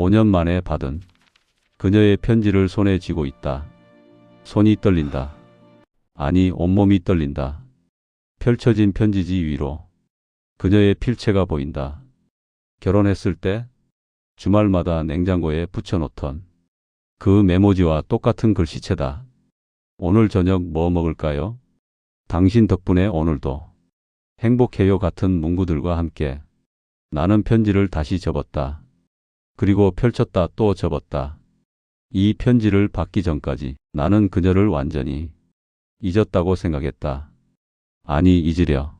5년 만에 받은 그녀의 편지를 손에 쥐고 있다. 손이 떨린다. 아니, 온몸이 떨린다. 펼쳐진 편지지 위로 그녀의 필체가 보인다. 결혼했을 때 주말마다 냉장고에 붙여놓던 그 메모지와 똑같은 글씨체다. 오늘 저녁 뭐 먹을까요? 당신 덕분에 오늘도 행복해요 같은 문구들과 함께 나는 편지를 다시 접었다. 그리고 펼쳤다 또 접었다. 이 편지를 받기 전까지 나는 그녀를 완전히 잊었다고 생각했다. 아니, 잊으려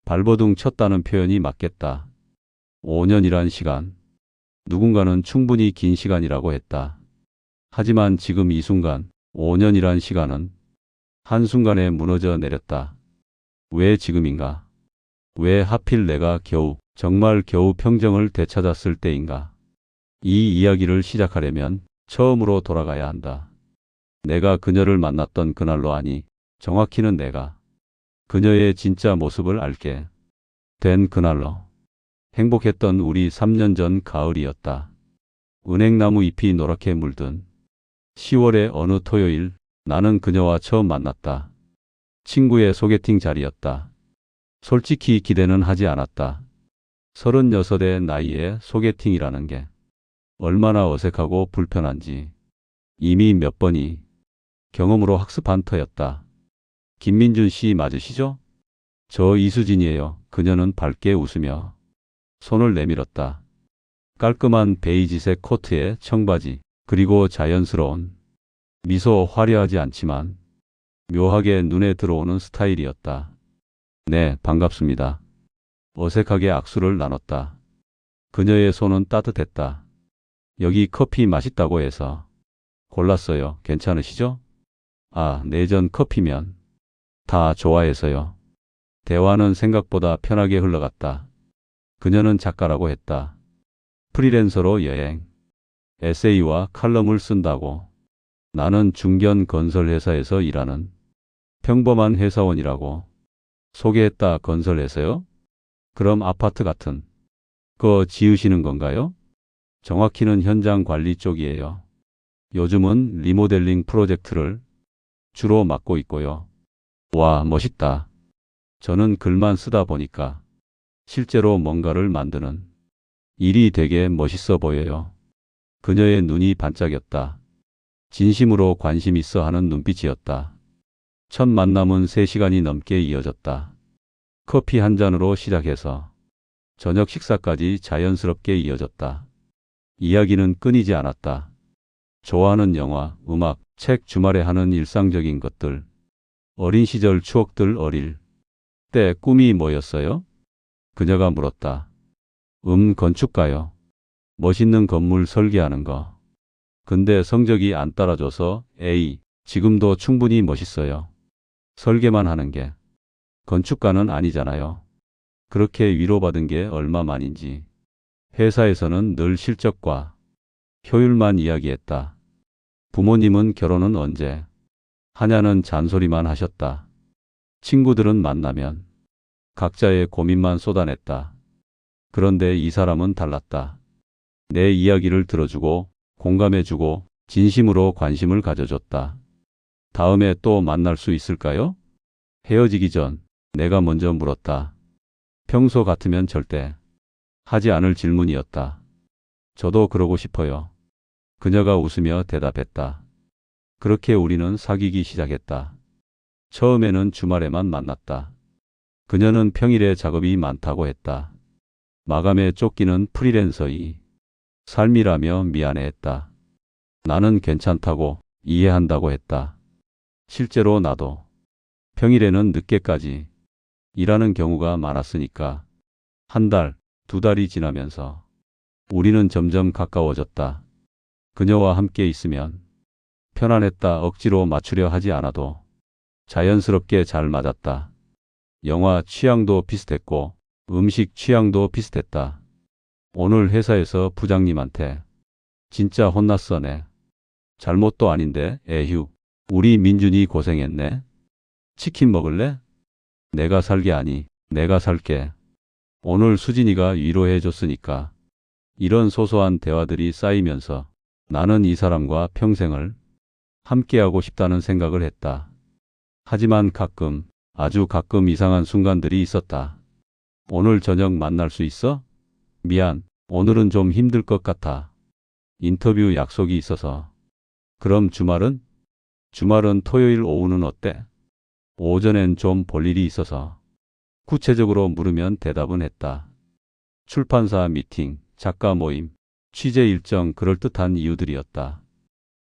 발버둥 쳤다는 표현이 맞겠다. 5년이란 시간, 누군가는 충분히 긴 시간이라고 했다. 하지만 지금 이 순간, 5년이란 시간은 한순간에 무너져 내렸다. 왜 지금인가? 왜 하필 내가 정말 겨우 평정을 되찾았을 때인가? 이 이야기를 시작하려면 처음으로 돌아가야 한다. 내가 그녀를 만났던 그날로, 아니, 정확히는 내가 그녀의 진짜 모습을 알게 된 그날로. 행복했던 우리 3년 전 가을이었다. 은행나무 잎이 노랗게 물든 10월의 어느 토요일, 나는 그녀와 처음 만났다. 친구의 소개팅 자리였다. 솔직히 기대는 하지 않았다. 36의 나이에 소개팅이라는 게 얼마나 어색하고 불편한지 이미 몇 번이 경험으로 학습한 터였다. 김민준 씨 맞으시죠? 저 이수진이에요. 그녀는 밝게 웃으며 손을 내밀었다. 깔끔한 베이지색 코트에 청바지, 그리고 자연스러운 미소, 화려하지 않지만 묘하게 눈에 들어오는 스타일이었다. 네, 반갑습니다. 어색하게 악수를 나눴다. 그녀의 손은 따뜻했다. 여기 커피 맛있다고 해서 골랐어요. 괜찮으시죠? 아, 내전 커피면 다 좋아해서요. 대화는 생각보다 편하게 흘러갔다. 그녀는 작가라고 했다. 프리랜서로 여행, 에세이와 칼럼을 쓴다고. 나는 중견 건설회사에서 일하는 평범한 회사원이라고. 소개했다. 건설회사요? 그럼 아파트 같은 거 지으시는 건가요? 정확히는 현장 관리 쪽이에요. 요즘은 리모델링 프로젝트를 주로 맡고 있고요. 와, 멋있다. 저는 글만 쓰다 보니까 실제로 뭔가를 만드는 일이 되게 멋있어 보여요. 그녀의 눈이 반짝였다. 진심으로 관심 있어 하는 눈빛이었다. 첫 만남은 3시간이 넘게 이어졌다. 커피 한 잔으로 시작해서 저녁 식사까지 자연스럽게 이어졌다. 이야기는 끊이지 않았다. 좋아하는 영화, 음악, 책, 주말에 하는 일상적인 것들, 어린 시절 추억들. 어릴 때 꿈이 뭐였어요? 그녀가 물었다. 건축가요. 멋있는 건물 설계하는 거. 근데 성적이 안 따라줘서 지금도 충분히 멋있어요. 설계만 하는 게 건축가는 아니잖아요. 그렇게 위로받은 게 얼마만인지. 회사에서는 늘 실적과 효율만 이야기했다. 부모님은 결혼은 언제 하냐는 잔소리만 하셨다. 친구들은 만나면 각자의 고민만 쏟아냈다. 그런데 이 사람은 달랐다. 내 이야기를 들어주고 공감해주고 진심으로 관심을 가져줬다. 다음에 또 만날 수 있을까요? 헤어지기 전 내가 먼저 물었다. 평소 같으면 절대 하지 않을 질문이었다. 저도 그러고 싶어요. 그녀가 웃으며 대답했다. 그렇게 우리는 사귀기 시작했다. 처음에는 주말에만 만났다. 그녀는 평일에 작업이 많다고 했다. 마감에 쫓기는 프리랜서이 삶이라며 미안해했다. 나는 괜찮다고 이해한다고 했다. 실제로 나도 평일에는 늦게까지 일하는 경우가 많았으니까. 한 달, 2달이 지나면서 우리는 점점 가까워졌다. 그녀와 함께 있으면 편안했다. 억지로 맞추려 하지 않아도 자연스럽게 잘 맞았다. 영화 취향도 비슷했고 음식 취향도 비슷했다. 오늘 회사에서 부장님한테 진짜 혼났어. 네. 잘못도 아닌데. 에휴. 우리 민준이 고생했네. 치킨 먹을래? 내가 살게. 아니, 내가 살게. 오늘 수진이가 위로해 줬으니까. 이런 소소한 대화들이 쌓이면서 나는 이 사람과 평생을 함께하고 싶다는 생각을 했다. 하지만 가끔, 아주 가끔 이상한 순간들이 있었다. 오늘 저녁 만날 수 있어? 미안, 오늘은 좀 힘들 것 같아. 인터뷰 약속이 있어서. 그럼 주말은? 주말은 토요일 오후는 어때? 오전엔 좀 볼 일이 있어서. 구체적으로 물으면 대답은 했다. 출판사 미팅, 작가 모임, 취재 일정 그럴듯한 이유들이었다.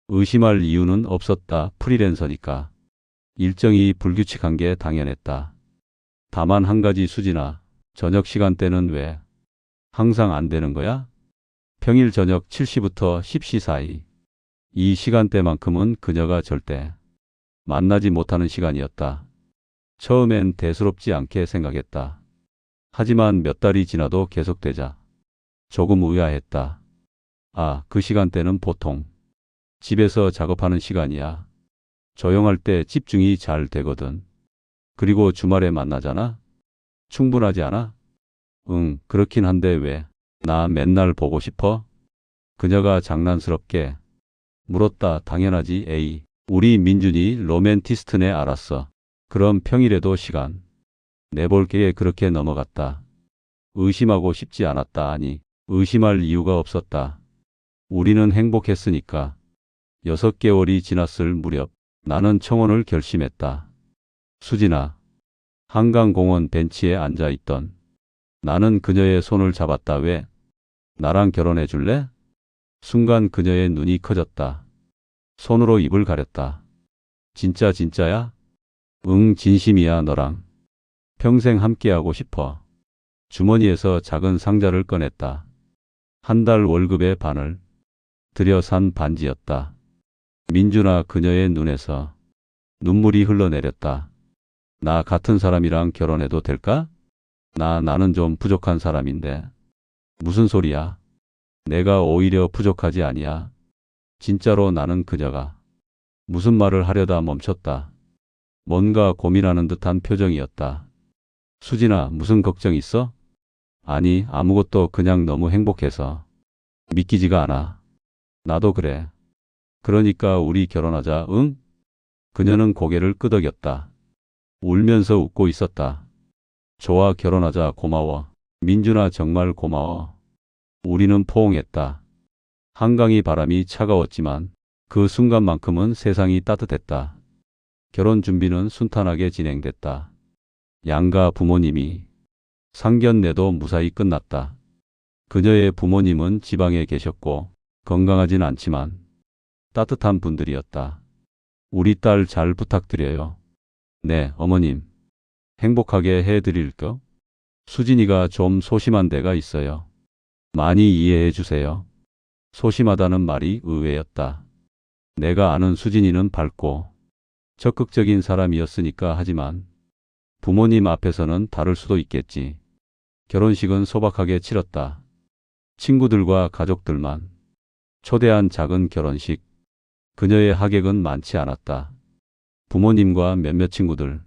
의심할 이유는 없었다. 프리랜서니까. 일정이 불규칙한 게 당연했다. 다만 한 가지 수진아, 저녁 시간대는 왜 항상 안 되는 거야? 평일 저녁 7시부터 10시 사이. 이 시간대만큼은 그녀가 절대 만나지 못하는 시간이었다. 처음엔 대수롭지 않게 생각했다. 하지만 몇 달이 지나도 계속되자 조금 의아했다. 아, 그 시간대는 보통 집에서 작업하는 시간이야. 조용할 때 집중이 잘 되거든. 그리고 주말에 만나잖아? 충분하지 않아? 응, 그렇긴 한데 왜? 나 맨날 보고 싶어? 그녀가 장난스럽게 물었다. 당연하지, 에이. 우리 민준이 로맨티스트네. 알았어. 그럼 평일에도 시간 내볼 게에 그렇게 넘어갔다. 의심하고 싶지 않았다. 아니, 의심할 이유가 없었다. 우리는 행복했으니까. 6개월이 지났을 무렵 나는 청혼을 결심했다. 수진아. 한강공원 벤치에 앉아 있던 나는 그녀의 손을 잡았다. 왜? 나랑 결혼해 줄래? 순간 그녀의 눈이 커졌다. 손으로 입을 가렸다. 진짜야? 응, 진심이야. 너랑 평생 함께하고 싶어. 주머니에서 작은 상자를 꺼냈다. 한 달 월급의 반을 들여 산 반지였다. 민준아. 그녀의 눈에서 눈물이 흘러내렸다. 나 같은 사람이랑 결혼해도 될까? 나는 좀 부족한 사람인데. 무슨 소리야? 내가 오히려 부족하지 아니야. 진짜로. 나는 그녀가 무슨 말을 하려다 멈췄다. 뭔가 고민하는 듯한 표정이었다. 수진아, 무슨 걱정 있어? 아니, 아무것도. 그냥 너무 행복해서 믿기지가 않아. 나도 그래. 그러니까 우리 결혼하자. 응? 그녀는 고개를 끄덕였다. 울면서 웃고 있었다. 좋아, 결혼하자. 고마워. 민준아, 정말 고마워. 우리는 포옹했다. 한강이 바람이 차가웠지만 그 순간만큼은 세상이 따뜻했다. 결혼 준비는 순탄하게 진행됐다. 양가 부모님이 상견례도 무사히 끝났다. 그녀의 부모님은 지방에 계셨고 건강하진 않지만 따뜻한 분들이었다. 우리 딸 잘 부탁드려요. 네, 어머님. 행복하게 해드릴게요. 수진이가 좀 소심한 데가 있어요. 많이 이해해 주세요. 소심하다는 말이 의외였다. 내가 아는 수진이는 밝고 적극적인 사람이었으니까. 하지만 부모님 앞에서는 다를 수도 있겠지. 결혼식은 소박하게 치렀다. 친구들과 가족들만 초대한 작은 결혼식. 그녀의 하객은 많지 않았다. 부모님과 몇몇 친구들.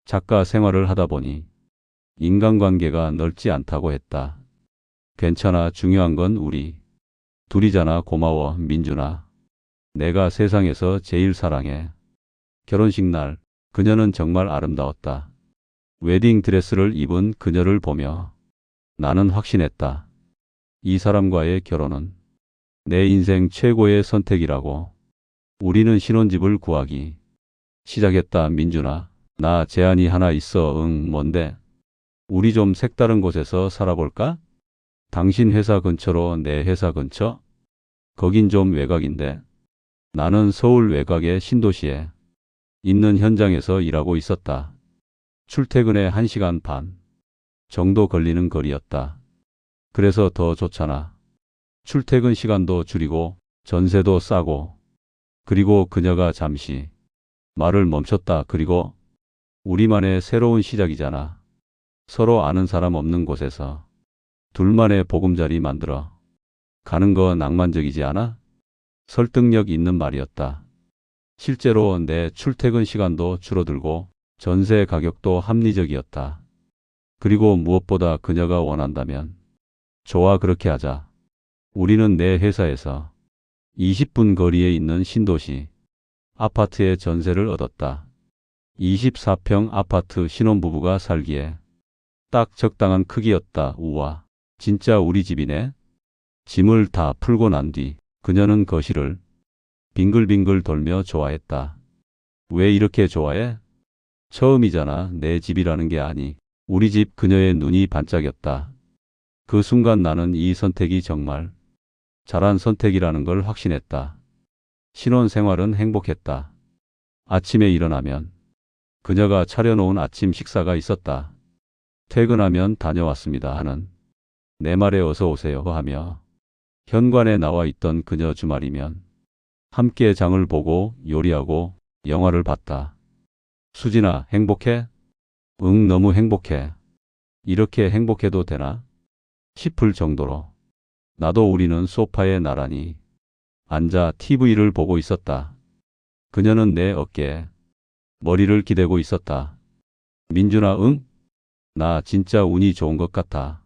작가 생활을 하다 보니 인간관계가 넓지 않다고 했다. 괜찮아. 중요한 건 우리 둘이잖아. 고마워, 민준아. 내가 세상에서 제일 사랑해. 결혼식 날 그녀는 정말 아름다웠다. 웨딩 드레스를 입은 그녀를 보며 나는 확신했다. 이 사람과의 결혼은 내 인생 최고의 선택이라고. 우리는 신혼집을 구하기 시작했다. 민준아, 나 제안이 하나 있어. 응, 뭔데? 우리 좀 색다른 곳에서 살아볼까? 당신 회사 근처로 내 회사 근처? 거긴 좀 외곽인데. 나는 서울 외곽의 신도시에 있는 현장에서 일하고 있었다. 출퇴근에 1시간 반 정도 걸리는 거리였다. 그래서 더 좋잖아. 출퇴근 시간도 줄이고 전세도 싸고. 그리고 그녀가 잠시 말을 멈췄다. 그리고 우리만의 새로운 시작이잖아. 서로 아는 사람 없는 곳에서 둘만의 보금자리 만들어 가는 거 낭만적이지 않아? 설득력 있는 말이었다. 실제로 내 출퇴근 시간도 줄어들고 전세 가격도 합리적이었다. 그리고 무엇보다 그녀가 원한다면 좋아, 그렇게 하자. 우리는 내 회사에서 20분 거리에 있는 신도시 아파트에 전세를 얻었다. 24평 아파트 신혼부부가 살기에 딱 적당한 크기였다. 우와, 진짜 우리 집이네. 짐을 다 풀고 난 뒤 그녀는 거실을 빙글빙글 돌며 좋아했다. 왜 이렇게 좋아해? 처음이잖아. 내 집이라는 게 아니. 우리 집. 그녀의 눈이 반짝였다. 그 순간 나는 이 선택이 정말 잘한 선택이라는 걸 확신했다. 신혼생활은 행복했다. 아침에 일어나면 그녀가 차려놓은 아침 식사가 있었다. 퇴근하면 다녀왔습니다 하는 내 말에 어서 오세요 하며 현관에 나와 있던 그녀. 주말이면 함께 장을 보고 요리하고 영화를 봤다. 수진아, 행복해? 응, 너무 행복해. 이렇게 행복해도 되나? 싶을 정도로. 나도. 우리는 소파에 나란히 앉아 TV를 보고 있었다. 그녀는 내 어깨에 머리를 기대고 있었다. 민준아, 응? 나 진짜 운이 좋은 것 같아.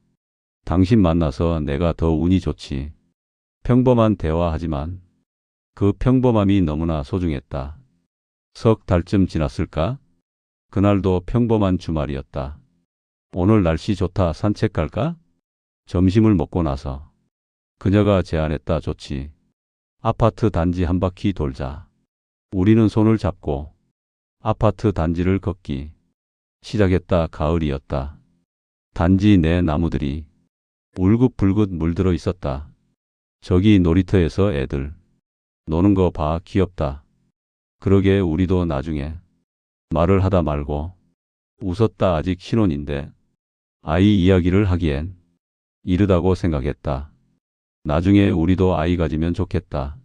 당신 만나서 내가 더 운이 좋지. 평범한 대화하지만 그 평범함이 너무나 소중했다. 석 달쯤 지났을까? 그날도 평범한 주말이었다. 오늘 날씨 좋다. 산책 갈까? 점심을 먹고 나서 그녀가 제안했다. 좋지. 아파트 단지 한 바퀴 돌자. 우리는 손을 잡고 아파트 단지를 걷기 시작했다. 가을이었다. 단지 내 나무들이 울긋불긋 물들어 있었다. 저기 놀이터에서 애들 노는 거 봐. 귀엽다. 그러게 우리도 나중에 말을 하다 말고 웃었다. 아직 신혼인데 아이 이야기를 하기엔 이르다고 생각했다. 나중에 우리도 아이 가지면 좋겠다.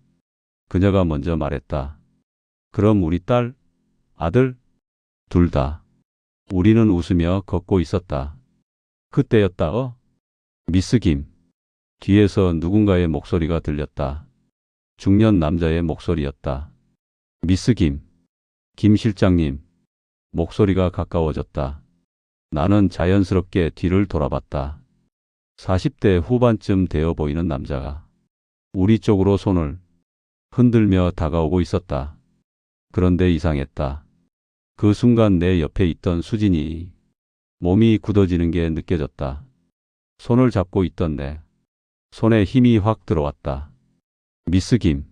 그녀가 먼저 말했다. 그럼 우리 딸, 아들, 둘 다. 우리는 웃으며 걷고 있었다. 그때였다. 미스 김. 뒤에서 누군가의 목소리가 들렸다. 중년 남자의 목소리였다. 미스 김. 김 실장님. 목소리가 가까워졌다. 나는 자연스럽게 뒤를 돌아봤다. 40대 후반쯤 되어 보이는 남자가 우리 쪽으로 손을 흔들며 다가오고 있었다. 그런데 이상했다. 그 순간 내 옆에 있던 수진이 몸이 굳어지는 게 느껴졌다. 손을 잡고 있던 내 손에 힘이 확 들어왔다. 미스 김.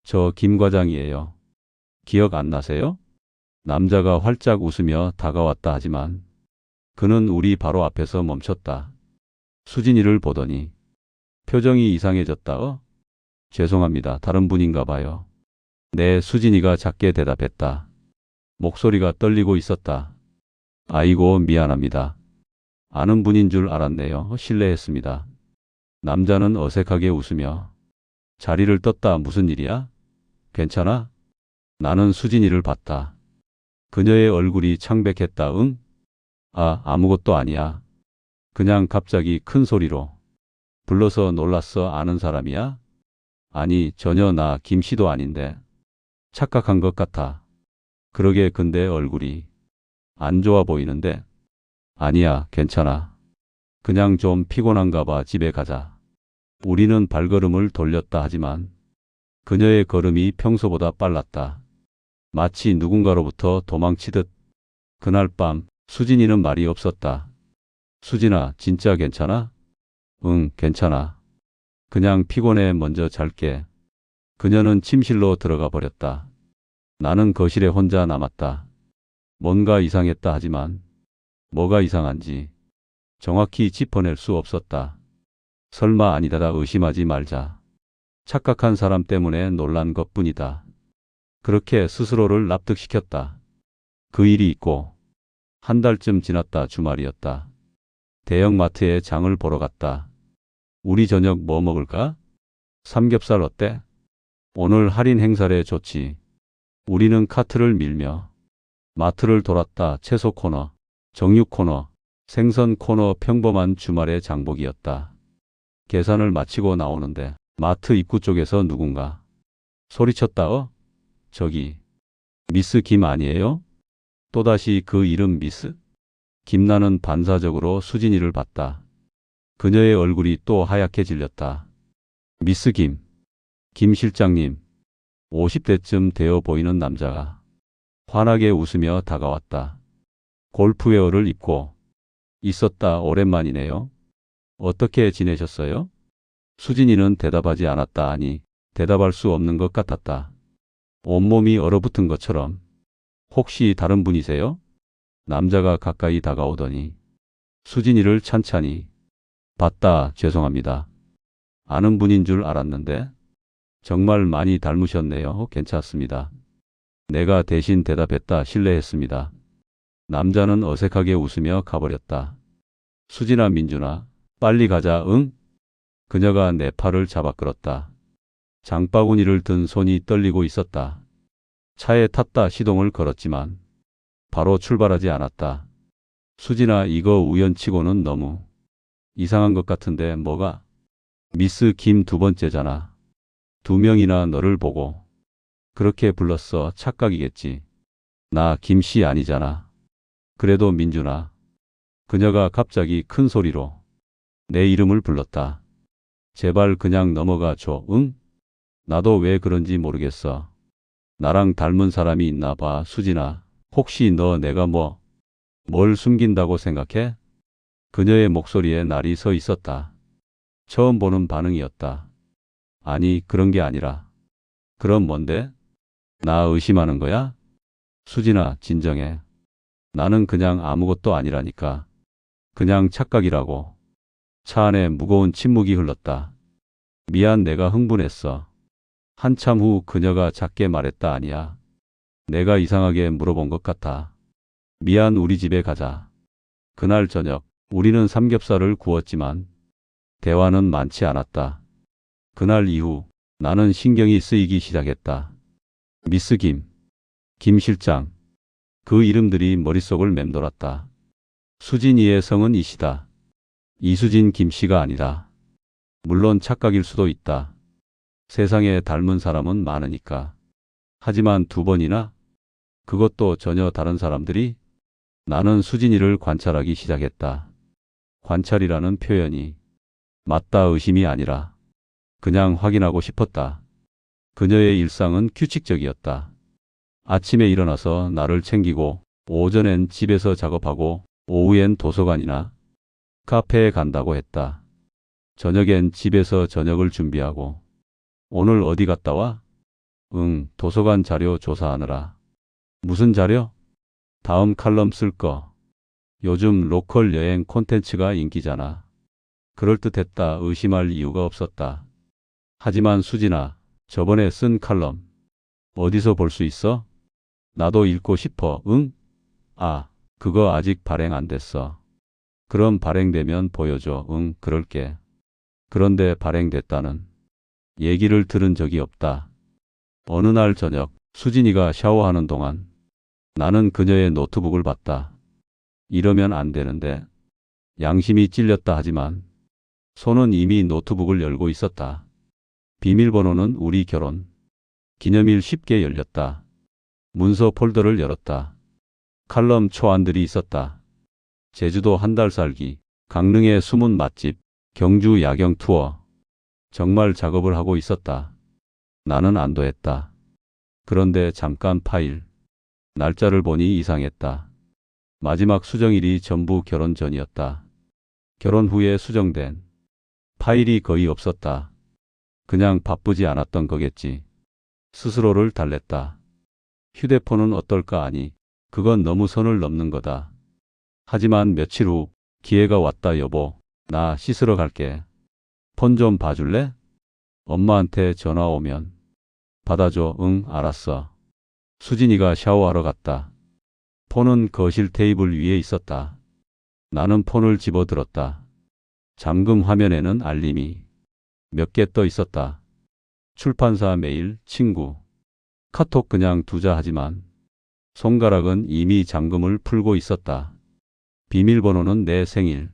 저 김 과장이에요. 기억 안 나세요? 남자가 활짝 웃으며 다가왔다. 하지만 그는 우리 바로 앞에서 멈췄다. 수진이를 보더니 표정이 이상해졌다. 죄송합니다. 다른 분인가 봐요. 네, 수진이가 작게 대답했다. 목소리가 떨리고 있었다. 아이고, 미안합니다. 아는 분인 줄 알았네요. 실례했습니다. 남자는 어색하게 웃으며 자리를 떴다. 무슨 일이야? 괜찮아? 나는 수진이를 봤다. 그녀의 얼굴이 창백했다. 응? 아무것도 아니야. 그냥 갑자기 큰 소리로 불러서 놀랐어. 아는 사람이야? 아니, 전혀. 나 김씨도 아닌데. 착각한 것 같아. 그러게. 근데 얼굴이 안 좋아 보이는데. 아니야, 괜찮아. 그냥 좀 피곤한가 봐. 집에 가자. 우리는 발걸음을 돌렸다. 하지만 그녀의 걸음이 평소보다 빨랐다. 마치 누군가로부터 도망치듯. 그날 밤 수진이는 말이 없었다. 수진아, 진짜 괜찮아? 응, 괜찮아. 그냥 피곤해. 먼저 잘게. 그녀는 침실로 들어가 버렸다. 나는 거실에 혼자 남았다. 뭔가 이상했다. 하지만 뭐가 이상한지 정확히 짚어낼 수 없었다. 설마 아니다다. 의심하지 말자. 착각한 사람 때문에 놀란 것뿐이다. 그렇게 스스로를 납득시켰다. 그 일이 있고 한 달쯤 지났다. 주말이었다. 대형마트에 장을 보러 갔다. 우리 저녁 뭐 먹을까? 삼겹살 어때? 오늘 할인 행사래. 좋지. 우리는 카트를 밀며 마트를 돌았다. 채소 코너, 정육 코너, 생선 코너. 평범한 주말의 장복이었다. 계산을 마치고 나오는데 마트 입구 쪽에서 누군가 소리쳤다. 저기 미스 김 아니에요? 또다시 그 이름 미스? 김나는 반사적으로 수진이를 봤다. 그녀의 얼굴이 또 하얗게 질렸다. 미스 김 실장님. 50대쯤 되어 보이는 남자가 환하게 웃으며 다가왔다. 골프웨어를 입고 있었다. 오랜만이네요. 어떻게 지내셨어요? 수진이는 대답하지 않았다. 아니, 대답할 수 없는 것 같았다. 온몸이 얼어붙은 것처럼. 혹시 다른 분이세요? 남자가 가까이 다가오더니 수진이를 찬찬히 봤다. 죄송합니다. 아는 분인 줄 알았는데 정말 많이 닮으셨네요. 괜찮습니다. 내가 대신 대답했다. 실례했습니다. 남자는 어색하게 웃으며 가버렸다. 수진아, 민준아, 빨리 가자. 응? 그녀가 내 팔을 잡아 끌었다. 장바구니를 든 손이 떨리고 있었다. 차에 탔다. 시동을 걸었지만 바로 출발하지 않았다. 수진아, 이거 우연치고는 너무 이상한 것 같은데. 뭐가? 미스 김 두 번째잖아. 두 명이나 너를 보고 그렇게 불렀어. 착각이겠지. 나 김씨 아니잖아. 그래도 민준아. 그녀가 갑자기 큰 소리로 내 이름을 불렀다. 제발 그냥 넘어가 줘. 응? 나도 왜 그런지 모르겠어. 나랑 닮은 사람이 있나 봐. 수진아, 혹시 너 내가 뭘 숨긴다고 생각해? 그녀의 목소리에 날이 서 있었다. 처음 보는 반응이었다. 아니, 그런 게 아니라. 그럼 뭔데? 나 의심하는 거야? 수진아, 진정해. 나는 그냥 아무것도 아니라니까. 그냥 착각이라고. 차 안에 무거운 침묵이 흘렀다. 미안, 내가 흥분했어. 한참 후 그녀가 작게 말했다. 아니야. 내가 이상하게 물어본 것 같아. 미안, 우리 집에 가자. 그날 저녁, 우리는 삼겹살을 구웠지만 대화는 많지 않았다. 그날 이후 나는 신경이 쓰이기 시작했다. 미스 김 실장. 그 이름들이 머릿속을 맴돌았다. 수진이의 성은 이시다. 이수진 김씨가 아니다. 물론 착각일 수도 있다. 세상에 닮은 사람은 많으니까. 하지만 두 번이나? 그것도 전혀 다른 사람들이? 나는 수진이를 관찰하기 시작했다. 관찰이라는 표현이 맞다. 의심이 아니라 그냥 확인하고 싶었다. 그녀의 일상은 규칙적이었다. 아침에 일어나서 나를 챙기고, 오전엔 집에서 작업하고, 오후엔 도서관이나 카페에 간다고 했다. 저녁엔 집에서 저녁을 준비하고. 오늘 어디 갔다 와? 응, 도서관 자료 조사하느라. 무슨 자료? 다음 칼럼 쓸 거. 요즘 로컬 여행 콘텐츠가 인기잖아. 그럴듯했다. 의심할 이유가 없었다. 하지만 수진아, 저번에 쓴 칼럼 어디서 볼 수 있어? 나도 읽고 싶어. 응? 아, 그거 아직 발행 안 됐어. 그럼 발행되면 보여줘. 응, 그럴게. 그런데 발행됐다는 얘기를 들은 적이 없다. 어느 날 저녁, 수진이가 샤워하는 동안 나는 그녀의 노트북을 봤다. 이러면 안 되는데. 양심이 찔렸다. 하지만 손은 이미 노트북을 열고 있었다. 비밀번호는 우리 결혼 기념일 쉽게 열렸다. 문서 폴더를 열었다. 칼럼 초안들이 있었다. 제주도 한 달 살기, 강릉의 숨은 맛집, 경주 야경 투어. 정말 작업을 하고 있었다. 나는 안도했다. 그런데 잠깐 파일, 날짜를 보니 이상했다. 마지막 수정일이 전부 결혼 전이었다. 결혼 후에 수정된 파일이 거의 없었다. 그냥 바쁘지 않았던 거겠지. 스스로를 달랬다. 휴대폰은 어떨까? 아니, 그건 너무 선을 넘는 거다. 하지만 며칠 후 기회가 왔다. 여보, 나 씻으러 갈게. 폰 좀 봐줄래? 엄마한테 전화 오면 받아줘. 응, 알았어. 수진이가 샤워하러 갔다. 폰은 거실 테이블 위에 있었다. 나는 폰을 집어들었다. 잠금 화면에는 알림이 몇 개 떠 있었다. 출판사 메일, 친구, 카톡. 그냥 두자. 하지만 손가락은 이미 잠금을 풀고 있었다. 비밀번호는 내 생일.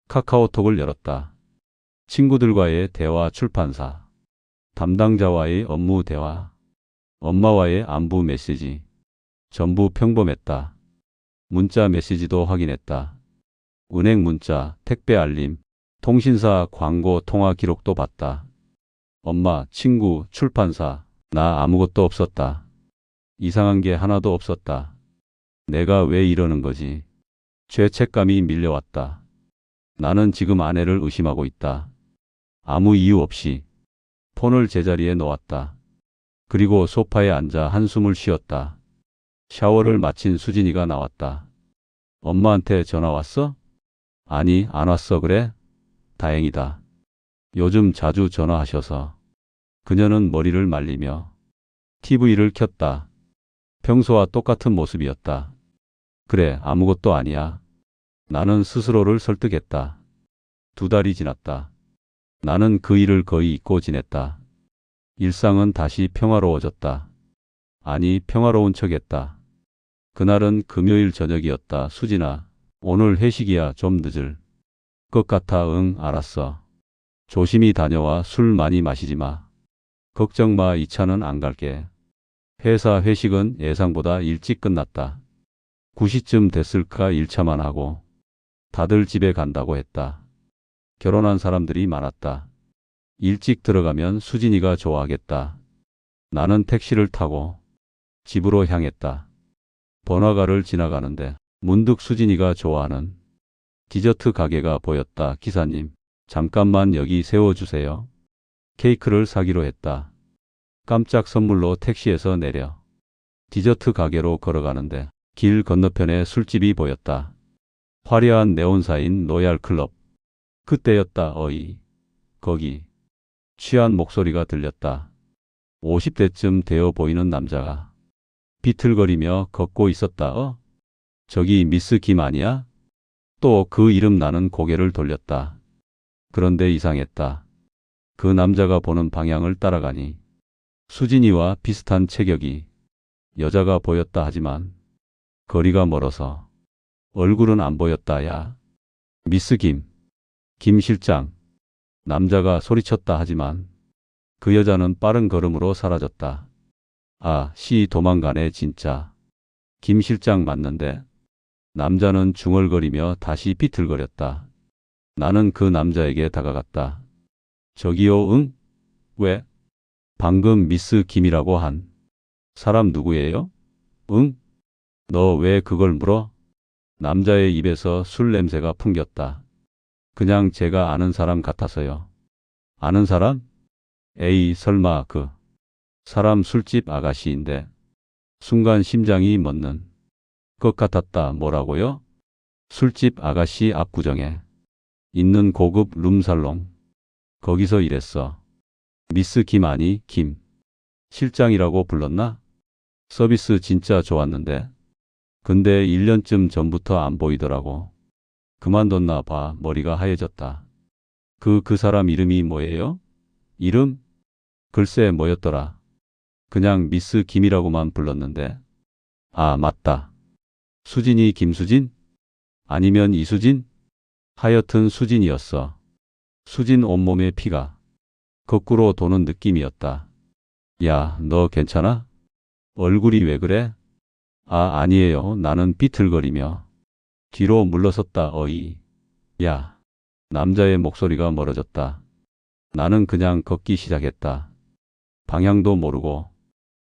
카카오톡을 열었다. 친구들과의 대화, 출판사, 담당자와의 업무 대화, 엄마와의 안부 메시지. 전부 평범했다. 문자 메시지도 확인했다. 은행 문자, 택배 알림, 통신사 광고 통화 기록도 봤다. 엄마, 친구, 출판사, 나 아무것도 없었다. 이상한 게 하나도 없었다. 내가 왜 이러는 거지? 죄책감이 밀려왔다. 나는 지금 아내를 의심하고 있다. 아무 이유 없이 폰을 제자리에 놓았다. 그리고 소파에 앉아 한숨을 쉬었다. 샤워를 마친 수진이가 나왔다. 엄마한테 전화 왔어? 아니, 안 왔어. 그래? 다행이다. 요즘 자주 전화하셔서. 그녀는 머리를 말리며 TV를 켰다. 평소와 똑같은 모습이었다. 그래, 아무것도 아니야. 나는 스스로를 설득했다. 2달이 지났다. 나는 그 일을 거의 잊고 지냈다. 일상은 다시 평화로워졌다. 아니, 평화로운 척했다. 그날은 금요일 저녁이었다. 수진아, 오늘 회식이야. 좀 늦을 것 같아. 응, 알았어. 조심히 다녀와. 술 많이 마시지 마. 걱정 마. 이 차는 안 갈게. 회사 회식은 예상보다 일찍 끝났다. 9시쯤 됐을까. 1차만 하고 다들 집에 간다고 했다. 결혼한 사람들이 많았다. 일찍 들어가면 수진이가 좋아하겠다. 나는 택시를 타고 집으로 향했다. 번화가를 지나가는데 문득 수진이가 좋아하는 디저트 가게가 보였다. 기사님, 잠깐만 여기 세워주세요. 케이크를 사기로 했다. 깜짝 선물로 택시에서 내려 디저트 가게로 걸어가는데 길 건너편에 술집이 보였다. 화려한 네온사인 로얄클럽. 그때였다. 어이, 거기. 취한 목소리가 들렸다. 50대쯤 되어 보이는 남자가 비틀거리며 걷고 있었다. 저기 미스 김 아니야? 또 그 이름. 나는 고개를 돌렸다. 그런데 이상했다. 그 남자가 보는 방향을 따라가니 수진이와 비슷한 체격이 여자가 보였다. 하지만 거리가 멀어서 얼굴은 안 보였다. 야, 미스 김, 김 실장. 남자가 소리쳤다. 하지만 그 여자는 빠른 걸음으로 사라졌다. 아, 씨, 도망가네 진짜. 김 실장 맞는데? 남자는 중얼거리며 다시 비틀거렸다. 나는 그 남자에게 다가갔다. 저기요. 응? 왜? 방금 미스 김이라고 한 사람 누구예요? 응? 너 왜 그걸 물어? 남자의 입에서 술 냄새가 풍겼다. 그냥 제가 아는 사람 같아서요. 아는 사람? 에이, 설마 그 사람 술집 아가씨인데. 순간 심장이 멎는 것 같았다. 뭐라고요? 술집 아가씨 압구정에 있는 고급 룸살롱. 거기서 일했어. 미스 김 아니, 김 실장이라고 불렀나? 서비스 진짜 좋았는데. 근데 1년쯤 전부터 안 보이더라고. 그만뒀나 봐. 머리가 하얘졌다. 그 사람 이름이 뭐예요? 이름? 글쎄 뭐였더라. 그냥 미스 김이라고만 불렀는데. 아, 맞다. 수진이 김수진? 아니면 이수진? 하여튼 수진이었어. 수진 온몸에 피가 거꾸로 도는 느낌이었다. 야, 너 괜찮아? 얼굴이 왜 그래? 아, 아니에요. 나는 비틀거리며 뒤로 물러섰다. 어이. 야. 남자의 목소리가 멀어졌다. 나는 그냥 걷기 시작했다. 방향도 모르고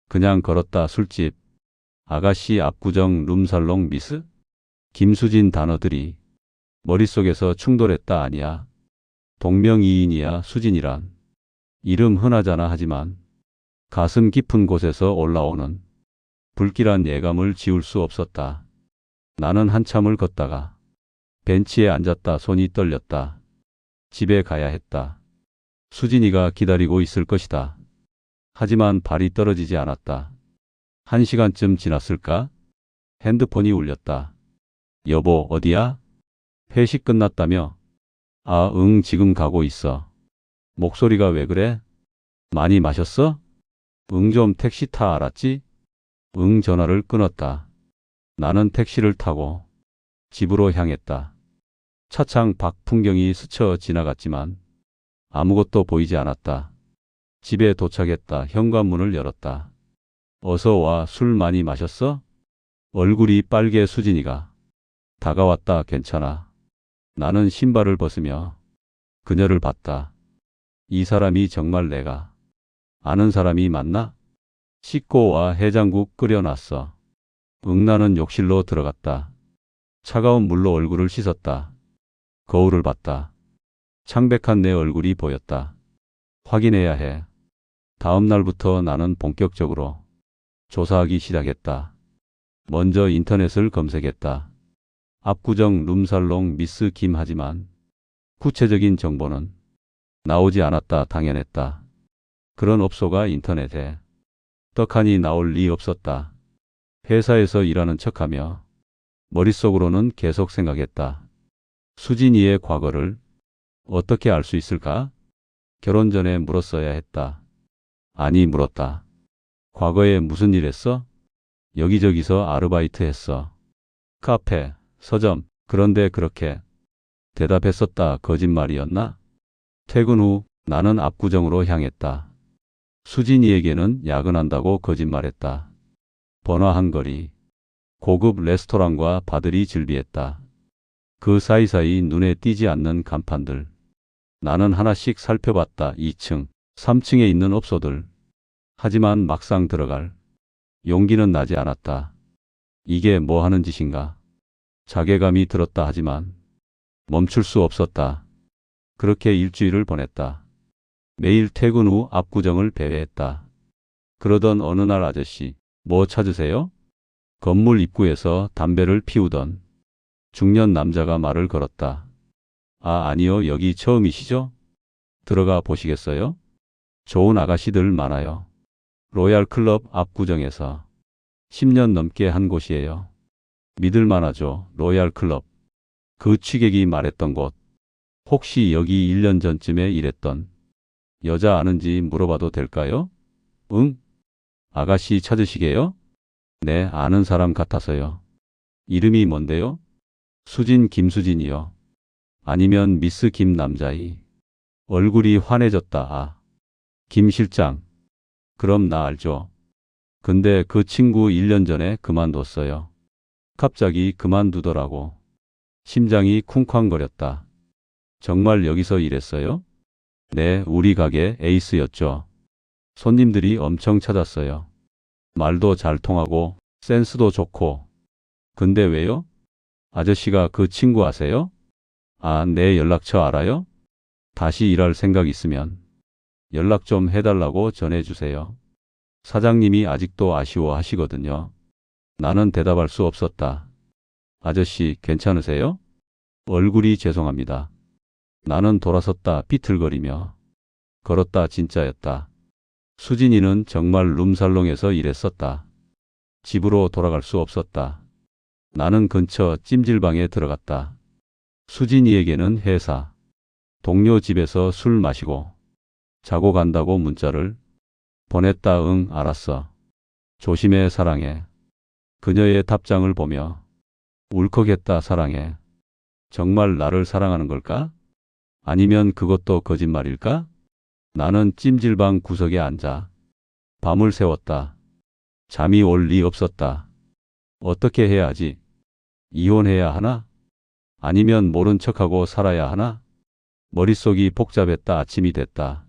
그냥 걸었다. 술집 아가씨 압구정 룸살롱 미스 김수진. 단어들이 머릿속에서 충돌했다. 아니야. 동명이인이야. 수진이란 이름 흔하잖아. 하지만 가슴 깊은 곳에서 올라오는 불길한 예감을 지울 수 없었다. 나는 한참을 걷다가 벤치에 앉았다. 손이 떨렸다. 집에 가야 했다. 수진이가 기다리고 있을 것이다. 하지만 발이 떨어지지 않았다. 1시간쯤 지났을까? 핸드폰이 울렸다. 여보, 어디야? 회식 끝났다며? 아, 응, 지금 가고 있어. 목소리가 왜 그래? 많이 마셨어? 응, 좀 택시 타. 알았지? 응. 전화를 끊었다. 나는 택시를 타고 집으로 향했다. 차창 밖 풍경이 스쳐 지나갔지만 아무것도 보이지 않았다. 집에 도착했다. 현관문을 열었다. 어서 와. 술 많이 마셨어? 얼굴이 빨개 수진이가 다가왔다. 괜찮아. 나는 신발을 벗으며 그녀를 봤다. 이 사람이 정말 내가 아는 사람이 맞나? 씻고 와 해장국 끓여놨어. 나는 욕실로 들어갔다. 차가운 물로 얼굴을 씻었다. 거울을 봤다. 창백한 내 얼굴이 보였다. 확인해야 해. 다음 날부터 나는 본격적으로 조사하기 시작했다. 먼저 인터넷을 검색했다. 압구정 룸살롱 미스 김 하지만 구체적인 정보는 나오지 않았다. 당연했다. 그런 업소가 인터넷에 떡하니 나올 리 없었다. 회사에서 일하는 척하며 머릿속으로는 계속 생각했다. 수진이의 과거를 어떻게 알 수 있을까? 결혼 전에 물었어야 했다. 아니, 물었다. 과거에 무슨 일 했어? 여기저기서 아르바이트 했어. 카페, 서점, 그런데 그렇게 대답했었다. 거짓말이었나? 퇴근 후 나는 압구정으로 향했다. 수진이에게는 야근한다고 거짓말했다. 번화한 거리, 고급 레스토랑과 바들이 즐비했다. 그 사이사이 눈에 띄지 않는 간판들. 나는 하나씩 살펴봤다. 2층, 3층에 있는 업소들. 하지만 막상 들어갈 용기는 나지 않았다. 이게 뭐 하는 짓인가? 자괴감이 들었다. 하지만 멈출 수 없었다. 그렇게 일주일을 보냈다. 매일 퇴근 후 압구정을 배회했다. 그러던 어느 날 아저씨, 뭐 찾으세요? 건물 입구에서 담배를 피우던 중년 남자가 말을 걸었다. 아, 아니요. 여기 처음이시죠? 들어가 보시겠어요? 좋은 아가씨들 많아요. 로얄 클럽 압구정에서 10년 넘게 한 곳이에요. 믿을만하죠. 로얄 클럽. 그 취객이 말했던 곳. 혹시 여기 1년 전쯤에 일했던 여자 아는지 물어봐도 될까요? 응? 아가씨 찾으시게요? 네, 아는 사람 같아서요. 이름이 뭔데요? 수진 김수진이요. 아니면 미스 김 남자이. 얼굴이 환해졌다. 아, 김 실장. 그럼 나 알죠. 근데 그 친구 1년 전에 그만뒀어요. 갑자기 그만두더라고. 심장이 쿵쾅거렸다. 정말 여기서 일했어요? 네, 우리 가게 에이스였죠. 손님들이 엄청 찾았어요. 말도 잘 통하고 센스도 좋고. 근데 왜요? 아저씨가 그 친구 아세요? 아, 내 연락처 알아요? 다시 일할 생각 있으면 연락 좀 해달라고 전해주세요. 사장님이 아직도 아쉬워하시거든요. 나는 대답할 수 없었다. 아저씨, 괜찮으세요? 얼굴이 죄송합니다. 나는 돌아섰다. 비틀거리며 걸었다. 진짜였다. 수진이는 정말 룸살롱에서 일했었다. 집으로 돌아갈 수 없었다. 나는 근처 찜질방에 들어갔다. 수진이에게는 회사, 동료 집에서 술 마시고 자고 간다고 문자를 보냈다. 응, 알았어. 조심해, 사랑해. 그녀의 답장을 보며 울컥했다. 사랑해. 정말 나를 사랑하는 걸까? 아니면 그것도 거짓말일까? 나는 찜질방 구석에 앉아 밤을 새웠다. 잠이 올 리 없었다. 어떻게 해야 하지? 이혼해야 하나? 아니면 모른 척하고 살아야 하나? 머릿속이 복잡했다. 아침이 됐다.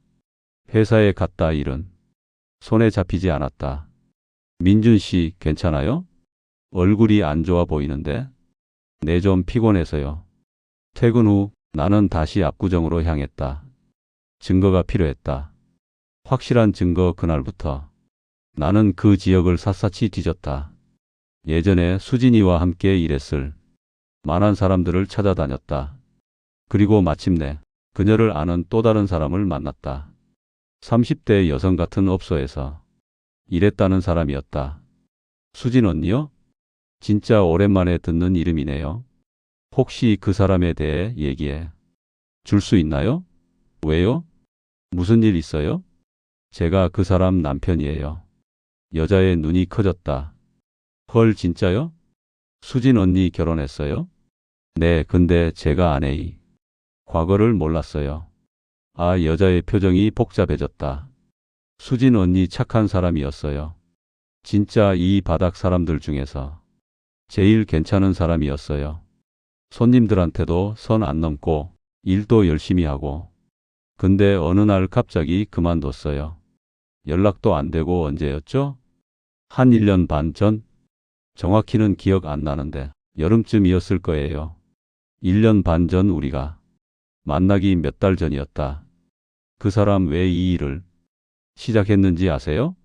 회사에 갔다. 일은 손에 잡히지 않았다. 민준 씨, 괜찮아요? 얼굴이 안 좋아 보이는데? 네, 좀 피곤해서요. 퇴근 후 나는 다시 압구정으로 향했다. 증거가 필요했다. 확실한 증거. 그날부터 나는 그 지역을 샅샅이 뒤졌다. 예전에 수진이와 함께 일했을 만한 사람들을 찾아다녔다. 그리고 마침내 그녀를 아는 또 다른 사람을 만났다. 30대 여성 같은 업소에서 일했다는 사람이었다. 수진 언니요? 진짜 오랜만에 듣는 이름이네요. 혹시 그 사람에 대해 얘기해 줄 수 있나요? 왜요? 무슨 일 있어요? 제가 그 사람 남편이에요. 여자의 눈이 커졌다. 헐, 진짜요? 수진 언니 결혼했어요? 네, 근데 제가 아내의 과거를 몰랐어요. 아, 여자의 표정이 복잡해졌다. 수진 언니 착한 사람이었어요. 진짜 이 바닥 사람들 중에서 제일 괜찮은 사람이었어요. 손님들한테도 선 안 넘고 일도 열심히 하고 근데 어느 날 갑자기 그만뒀어요. 연락도 안 되고 언제였죠? 한 1년 반 전? 정확히는 기억 안 나는데 여름쯤이었을 거예요. 1년 반 전 우리가 만나기 몇 달 전이었다. 그 사람 왜 이 일을 시작했는지 아세요?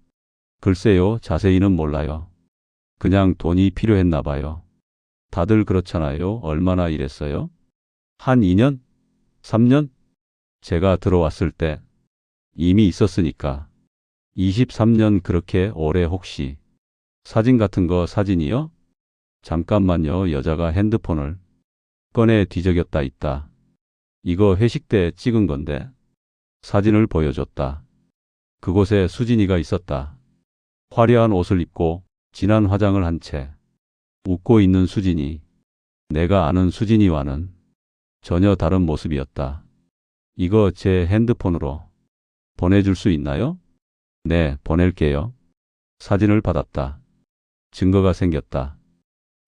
글쎄요, 자세히는 몰라요. 그냥 돈이 필요했나 봐요. 다들 그렇잖아요. 얼마나 일했어요? 한 2년? 3년? 제가 들어왔을 때 이미 있었으니까. 23년 그렇게 오래 혹시 사진 같은 거 사진이요? 잠깐만요. 여자가 핸드폰을 꺼내 뒤적였다 있다. 이거 회식 때 찍은 건데. 사진을 보여줬다. 그곳에 수진이가 있었다. 화려한 옷을 입고 진한 화장을 한 채 웃고 있는 수진이. 내가 아는 수진이와는 전혀 다른 모습이었다. 이거 제 핸드폰으로 보내줄 수 있나요? 네, 보낼게요. 사진을 받았다. 증거가 생겼다.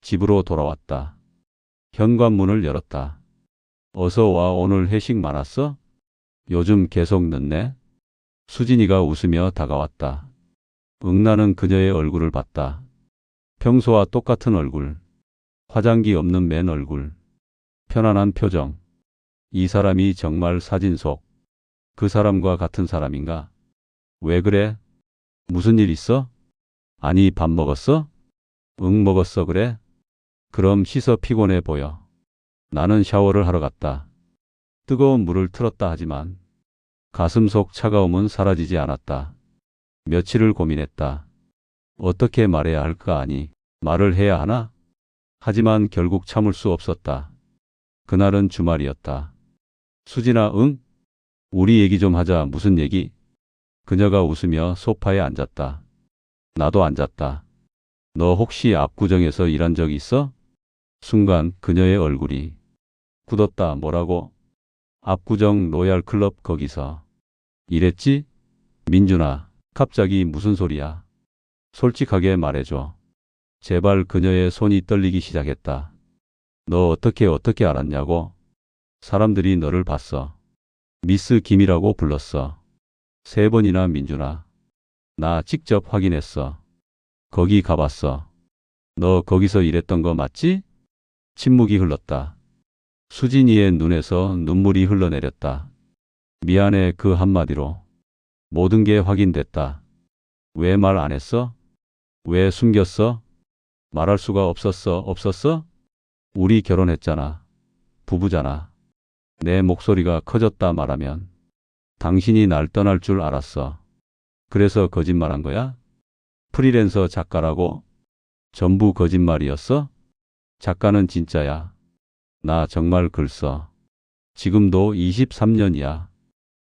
집으로 돌아왔다. 현관문을 열었다. 어서 와. 오늘 회식 많았어? 요즘 계속 늦네? 수진이가 웃으며 다가왔다. 나는 그녀의 얼굴을 봤다. 평소와 똑같은 얼굴. 화장기 없는 맨 얼굴. 편안한 표정. 이 사람이 정말 사진 속 그 사람과 같은 사람인가? 왜 그래? 무슨 일 있어? 아니, 밥 먹었어? 응, 먹었어. 그래? 그럼 씻어. 피곤해 보여. 나는 샤워를 하러 갔다. 뜨거운 물을 틀었다 하지만 가슴 속 차가움은 사라지지 않았다. 며칠을 고민했다. 어떻게 말해야 할까? 아니, 말을 해야 하나? 하지만 결국 참을 수 없었다. 그날은 주말이었다. 수진아, 응? 우리 얘기 좀 하자. 무슨 얘기? 그녀가 웃으며 소파에 앉았다. 나도 앉았다. 너 혹시 압구정에서 일한 적 있어? 순간 그녀의 얼굴이 굳었다. 뭐라고? 압구정 로얄클럽 거기서 일했지? 민준아, 갑자기 무슨 소리야? 솔직하게 말해줘. 제발. 그녀의 손이 떨리기 시작했다. 너 어떻게 알았냐고? 사람들이 너를 봤어. 미스 김이라고 불렀어. 3번이나. 민준아. 나 직접 확인했어. 거기 가봤어. 너 거기서 일했던 거 맞지? 침묵이 흘렀다. 수진이의 눈에서 눈물이 흘러내렸다. 미안해. 그 한마디로 모든 게 확인됐다. 왜 말 안 했어? 왜 숨겼어? 말할 수가 없었어? 우리 결혼했잖아. 부부잖아. 내 목소리가 커졌다. 말하면 당신이 날 떠날 줄 알았어. 그래서 거짓말한 거야? 프리랜서 작가라고? 전부 거짓말이었어? 작가는 진짜야. 나 정말 글 써. 지금도 23년이야.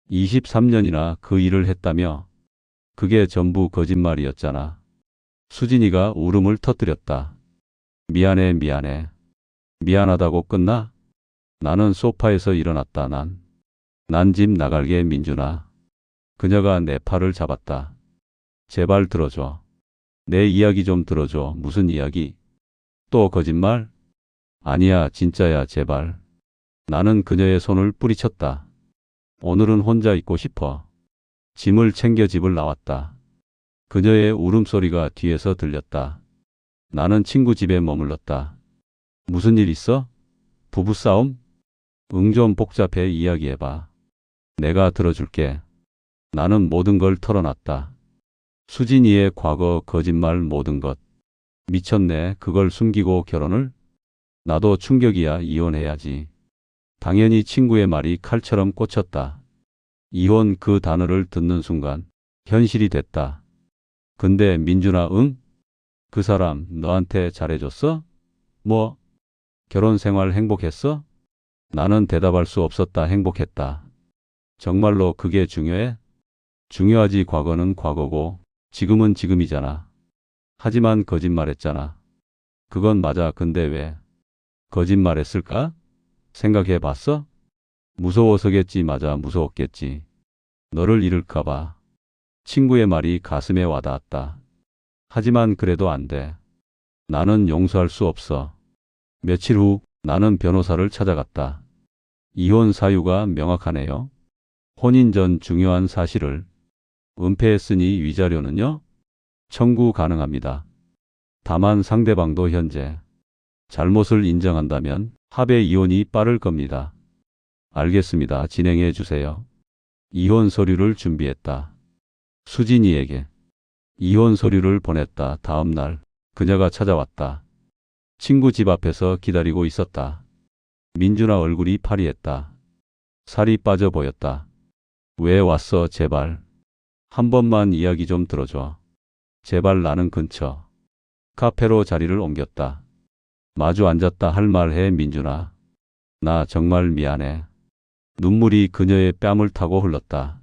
23년이나 그 일을 했다며? 그게 전부 거짓말이었잖아. 수진이가 울음을 터뜨렸다. 미안해. 미안하다고 끝나? 나는 소파에서 일어났다. 난 집 나갈게. 민준아. 그녀가 내 팔을 잡았다. 제발 들어줘. 내 이야기 좀 들어줘. 무슨 이야기? 또 거짓말? 아니야, 진짜야. 제발. 나는 그녀의 손을 뿌리쳤다. 오늘은 혼자 있고 싶어. 짐을 챙겨 집을 나왔다. 그녀의 울음소리가 뒤에서 들렸다. 나는 친구 집에 머물렀다. 무슨 일 있어? 부부싸움? 응, 좀 복잡해. 이야기해봐. 내가 들어줄게. 나는 모든 걸 털어놨다. 수진이의 과거, 거짓말, 모든 것. 미쳤네. 그걸 숨기고 결혼을? 나도 충격이야. 이혼해야지. 당연히. 친구의 말이 칼처럼 꽂혔다. 이혼, 그 단어를 듣는 순간 현실이 됐다. 근데 민준아, 응? 그 사람 너한테 잘해줬어? 뭐? 결혼 생활 행복했어? 나는 대답할 수 없었다. 행복했다. 정말로 그게 중요해? 중요하지. 과거는 과거고 지금은 지금이잖아. 하지만 거짓말했잖아. 그건 맞아. 근데 왜 거짓말했을까? 생각해 봤어? 무서워서겠지. 맞아, 무서웠겠지. 너를 잃을까 봐. 친구의 말이 가슴에 와닿았다. 하지만 그래도 안 돼. 나는 용서할 수 없어. 며칠 후 나는 변호사를 찾아갔다. 이혼 사유가 명확하네요. 혼인 전 중요한 사실을 은폐했으니 위자료는요? 청구 가능합니다. 다만 상대방도 현재 잘못을 인정한다면 합의 이혼이 빠를 겁니다. 알겠습니다. 진행해 주세요. 이혼 서류를 준비했다. 수진이에게 이혼 서류를 보냈다. 다음 날 그녀가 찾아왔다. 친구 집 앞에서 기다리고 있었다. 민준아 얼굴이 파리했다. 살이 빠져 보였다. 왜 왔어? 제발. 한 번만 이야기 좀 들어줘. 제발. 나는 근처 카페로 자리를 옮겼다. 마주 앉았다. 할 말 해. 민준아. 나 정말 미안해. 눈물이 그녀의 뺨을 타고 흘렀다.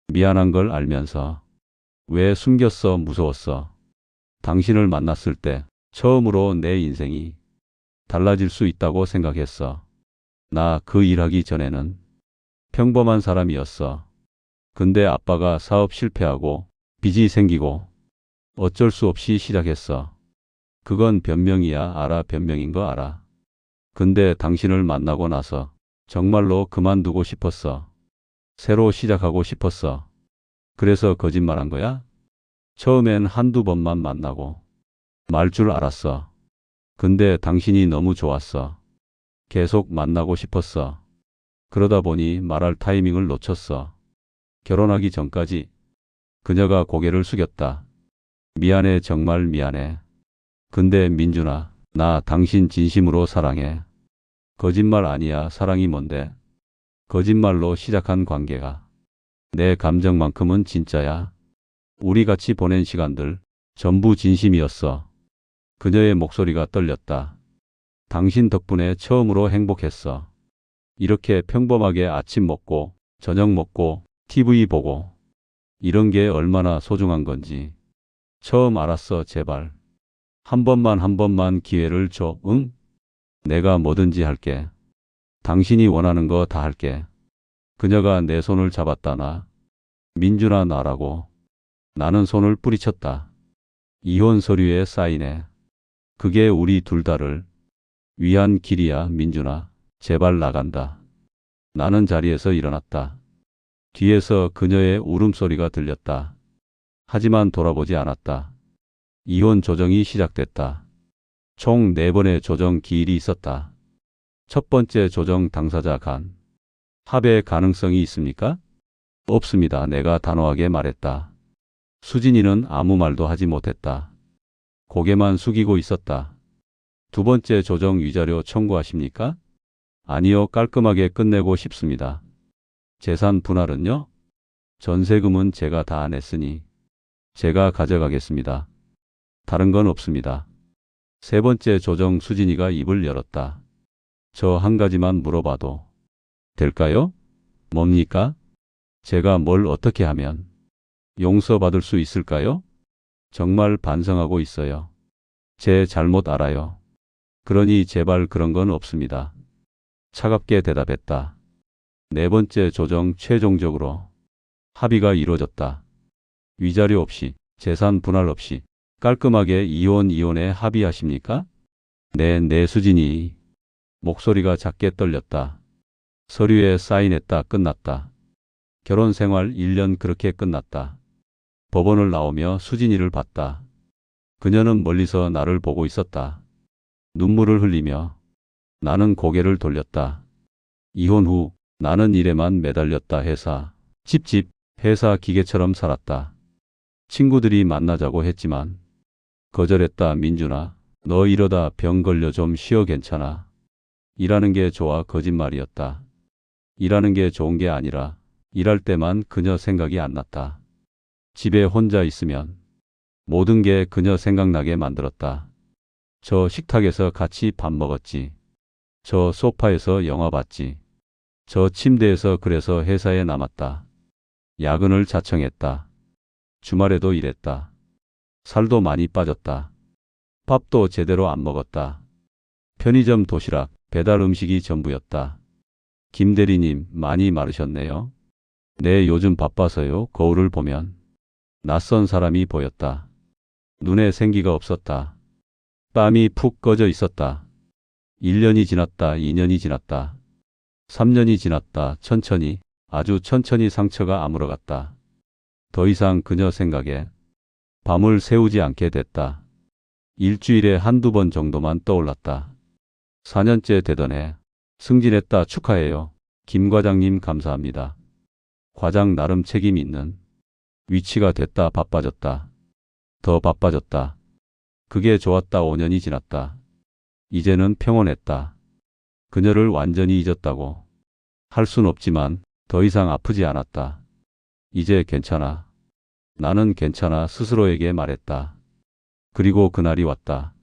미안한 걸 알면서 왜 숨겼어? 무서웠어. 당신을 만났을 때 처음으로 내 인생이 달라질 수 있다고 생각했어. 나 그 일하기 전에는 평범한 사람이었어. 근데 아빠가 사업 실패하고 빚이 생기고 어쩔 수 없이 시작했어. 그건 변명이야. 알아. 변명인 거 알아. 근데 당신을 만나고 나서 정말로 그만두고 싶었어. 새로 시작하고 싶었어. 그래서 거짓말한 거야? 처음엔 한두 번만 만나고 말 줄 알았어. 근데 당신이 너무 좋았어. 계속 만나고 싶었어. 그러다 보니 말할 타이밍을 놓쳤어. 결혼하기 전까지. 그녀가 고개를 숙였다. 미안해. 정말 미안해. 근데 민준아, 나 당신 진심으로 사랑해. 거짓말 아니야. 사랑이 뭔데? 거짓말로 시작한 관계가 내 감정만큼은 진짜야. 우리 같이 보낸 시간들 전부 진심이었어. 그녀의 목소리가 떨렸다. 당신 덕분에 처음으로 행복했어. 이렇게 평범하게 아침 먹고 저녁 먹고 TV 보고 이런 게 얼마나 소중한 건지 처음 알았어. 제발. 한 번만 기회를 줘. 응? 내가 뭐든지 할게. 당신이 원하는 거 다 할게. 그녀가 내 손을 잡았다. 나. 민준아 나라고. 나는 손을 뿌리쳤다. 이혼 서류에 사인해. 그게 우리 둘 다를 위한 길이야. 민준아. 제발. 나간다. 나는 자리에서 일어났다. 뒤에서 그녀의 울음소리가 들렸다. 하지만 돌아보지 않았다. 이혼 조정이 시작됐다. 총 4번의 조정 기일이 있었다. 첫 번째 조정 당사자 간. 합의 가능성이 있습니까? 없습니다. 내가 단호하게 말했다. 수진이는 아무 말도 하지 못했다. 고개만 숙이고 있었다. 두 번째 조정 위자료 청구하십니까? 아니요. 깔끔하게 끝내고 싶습니다. 재산 분할은요? 전세금은 제가 다 냈으니 제가 가져가겠습니다. 다른 건 없습니다. 세 번째 조정. 수진이가 입을 열었다. 저 한 가지만 물어봐도 될까요? 뭡니까? 제가 뭘 어떻게 하면 용서받을 수 있을까요? 정말 반성하고 있어요. 제 잘못 알아요. 그러니 제발. 그런 건 없습니다. 차갑게 대답했다. 네 번째 조정. 최종적으로 합의가 이루어졌다. 위자료 없이, 재산 분할 없이 깔끔하게 이혼에 합의하십니까? 네. 수진이 목소리가 작게 떨렸다. 서류에 사인했다. 끝났다. 결혼 생활 1년 그렇게 끝났다. 법원을 나오며 수진이를 봤다. 그녀는 멀리서 나를 보고 있었다. 눈물을 흘리며. 나는 고개를 돌렸다. 이혼 후 나는 일에만 매달렸다. 회사, 집, 회사 기계처럼 살았다. 친구들이 만나자고 했지만 거절했다. 민준아, 너 이러다 병 걸려. 좀 쉬어. 괜찮아. 일하는 게 좋아. 거짓말이었다. 일하는 게 좋은 게 아니라 일할 때만 그녀 생각이 안 났다. 집에 혼자 있으면 모든 게 그녀 생각나게 만들었다. 저 식탁에서 같이 밥 먹었지. 저 소파에서 영화 봤지. 저 침대에서. 그래서 회사에 남았다. 야근을 자청했다. 주말에도 일했다. 살도 많이 빠졌다. 밥도 제대로 안 먹었다. 편의점 도시락, 배달 음식이 전부였다. 김 대리님, 많이 마르셨네요. 네, 요즘 바빠서요. 거울을 보면 낯선 사람이 보였다. 눈에 생기가 없었다. 땀이 푹 꺼져 있었다. 1년이 지났다. 2년이 지났다. 3년이 지났다. 천천히 아주 천천히 상처가 아물어갔다. 더 이상 그녀 생각에 밤을 새우지 않게 됐다. 일주일에 한두 번 정도만 떠올랐다. 4년째 되던 해. 승진했다 축하해요. 김 과장님 감사합니다. 과장 나름 책임 있는 위치가 됐다. 바빠졌다. 더 바빠졌다. 그게 좋았다. 5년이 지났다. 이제는 평온했다. 그녀를 완전히 잊었다고 할 순 없지만 더 이상 아프지 않았다. 이제 괜찮아. 나는 괜찮아 스스로에게 말했다. 그리고 그날이 왔다.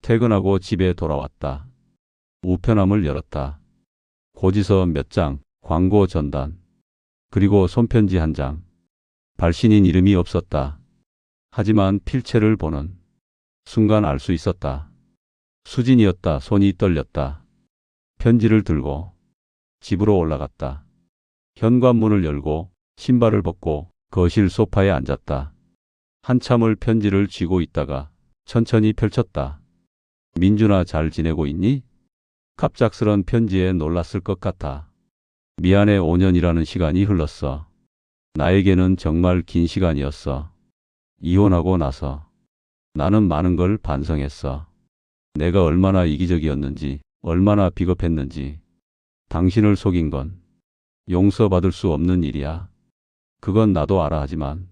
퇴근하고 집에 돌아왔다. 우편함을 열었다. 고지서 몇 장, 광고 전단, 그리고 손편지 한 장. 발신인 이름이 없었다. 하지만 필체를 보는 순간 알 수 있었다. 수진이었다. 손이 떨렸다. 편지를 들고 집으로 올라갔다. 현관문을 열고 신발을 벗고 거실 소파에 앉았다. 한참을 편지를 쥐고 있다가 천천히 펼쳤다. 민준아 잘 지내고 있니? 갑작스런 편지에 놀랐을 것 같아. 미안해 5년이라는 시간이 흘렀어. 나에게는 정말 긴 시간이었어. 이혼하고 나서 나는 많은 걸 반성했어. 내가 얼마나 이기적이었는지, 얼마나 비겁했는지. 당신을 속인 건 용서받을 수 없는 일이야. 그건 나도 알아 하지만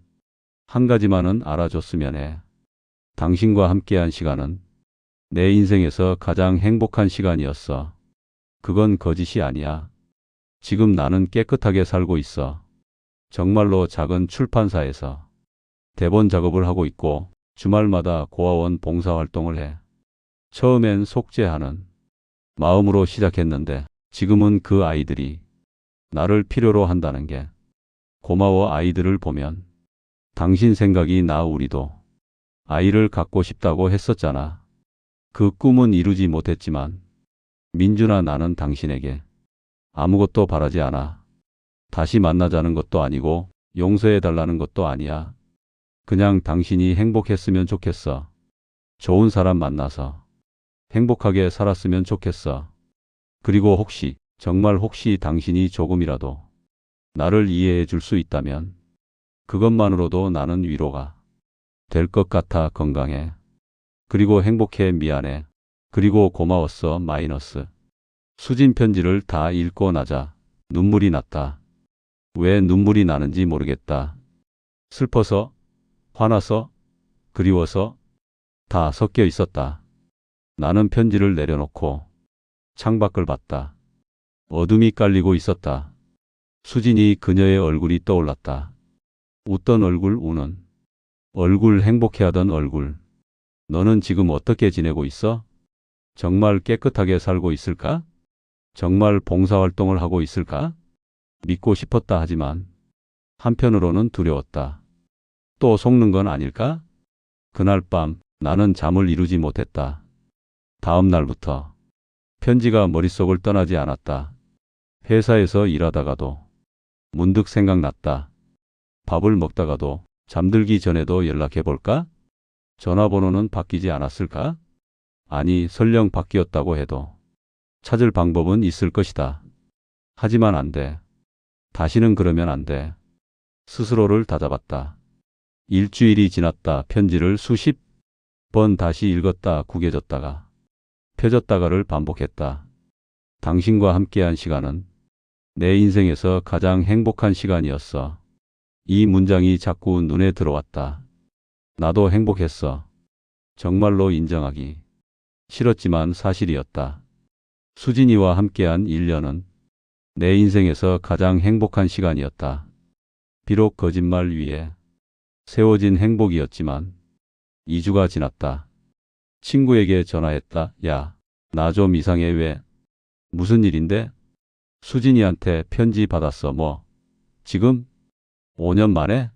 한 가지만은 알아줬으면 해. 당신과 함께한 시간은 내 인생에서 가장 행복한 시간이었어. 그건 거짓이 아니야. 지금 나는 깨끗하게 살고 있어. 정말로 작은 출판사에서 대본 작업을 하고 있고 주말마다 고아원 봉사활동을 해. 처음엔 속죄하는 마음으로 시작했는데 지금은 그 아이들이 나를 필요로 한다는 게 고마워. 아이들을 보면 당신 생각이 나. 우리도 아이를 갖고 싶다고 했었잖아. 그 꿈은 이루지 못했지만 민준아 나는 당신에게 아무것도 바라지 않아. 다시 만나자는 것도 아니고 용서해 달라는 것도 아니야. 그냥 당신이 행복했으면 좋겠어. 좋은 사람 만나서 행복하게 살았으면 좋겠어. 그리고 혹시 정말 혹시 당신이 조금이라도 나를 이해해 줄 수 있다면 그것만으로도 나는 위로가 될 것 같아. 건강해. 그리고 행복해. 미안해. 그리고 고마웠어. 마이너스. 수진 편지를 다 읽고 나자 눈물이 났다. 왜 눈물이 나는지 모르겠다. 슬퍼서, 화나서, 그리워서 다 섞여 있었다. 나는 편지를 내려놓고 창밖을 봤다. 어둠이 깔리고 있었다. 수진이 그녀의 얼굴이 떠올랐다. 웃던 얼굴, 우는 얼굴, 행복해하던 얼굴. 너는 지금 어떻게 지내고 있어? 정말 깨끗하게 살고 있을까? 정말 봉사활동을 하고 있을까? 믿고 싶었다 하지만 한편으로는 두려웠다. 또 속는 건 아닐까? 그날 밤 나는 잠을 이루지 못했다. 다음 날부터 편지가 머릿속을 떠나지 않았다. 회사에서 일하다가도 문득 생각났다. 밥을 먹다가도 잠들기 전에도 연락해 볼까? 전화번호는 바뀌지 않았을까? 아니, 설령 바뀌었다고 해도 찾을 방법은 있을 것이다. 하지만 안 돼. 다시는 그러면 안 돼. 스스로를 다잡았다. 일주일이 지났다. 편지를 수십 번 다시 읽었다. 구겨졌다가 펴졌다가를 반복했다. 당신과 함께한 시간은 내 인생에서 가장 행복한 시간이었어. 이 문장이 자꾸 눈에 들어왔다. 나도 행복했어. 정말로 인정하기 싫었지만 사실이었다. 수진이와 함께한 1년은 내 인생에서 가장 행복한 시간이었다. 비록 거짓말 위에 세워진 행복이었지만 2주가 지났다. 친구에게 전화했다. 야, 나 좀 이상해. 왜? 무슨 일인데? 수진이한테 편지 받았어. 뭐? 지금? 5년 만에?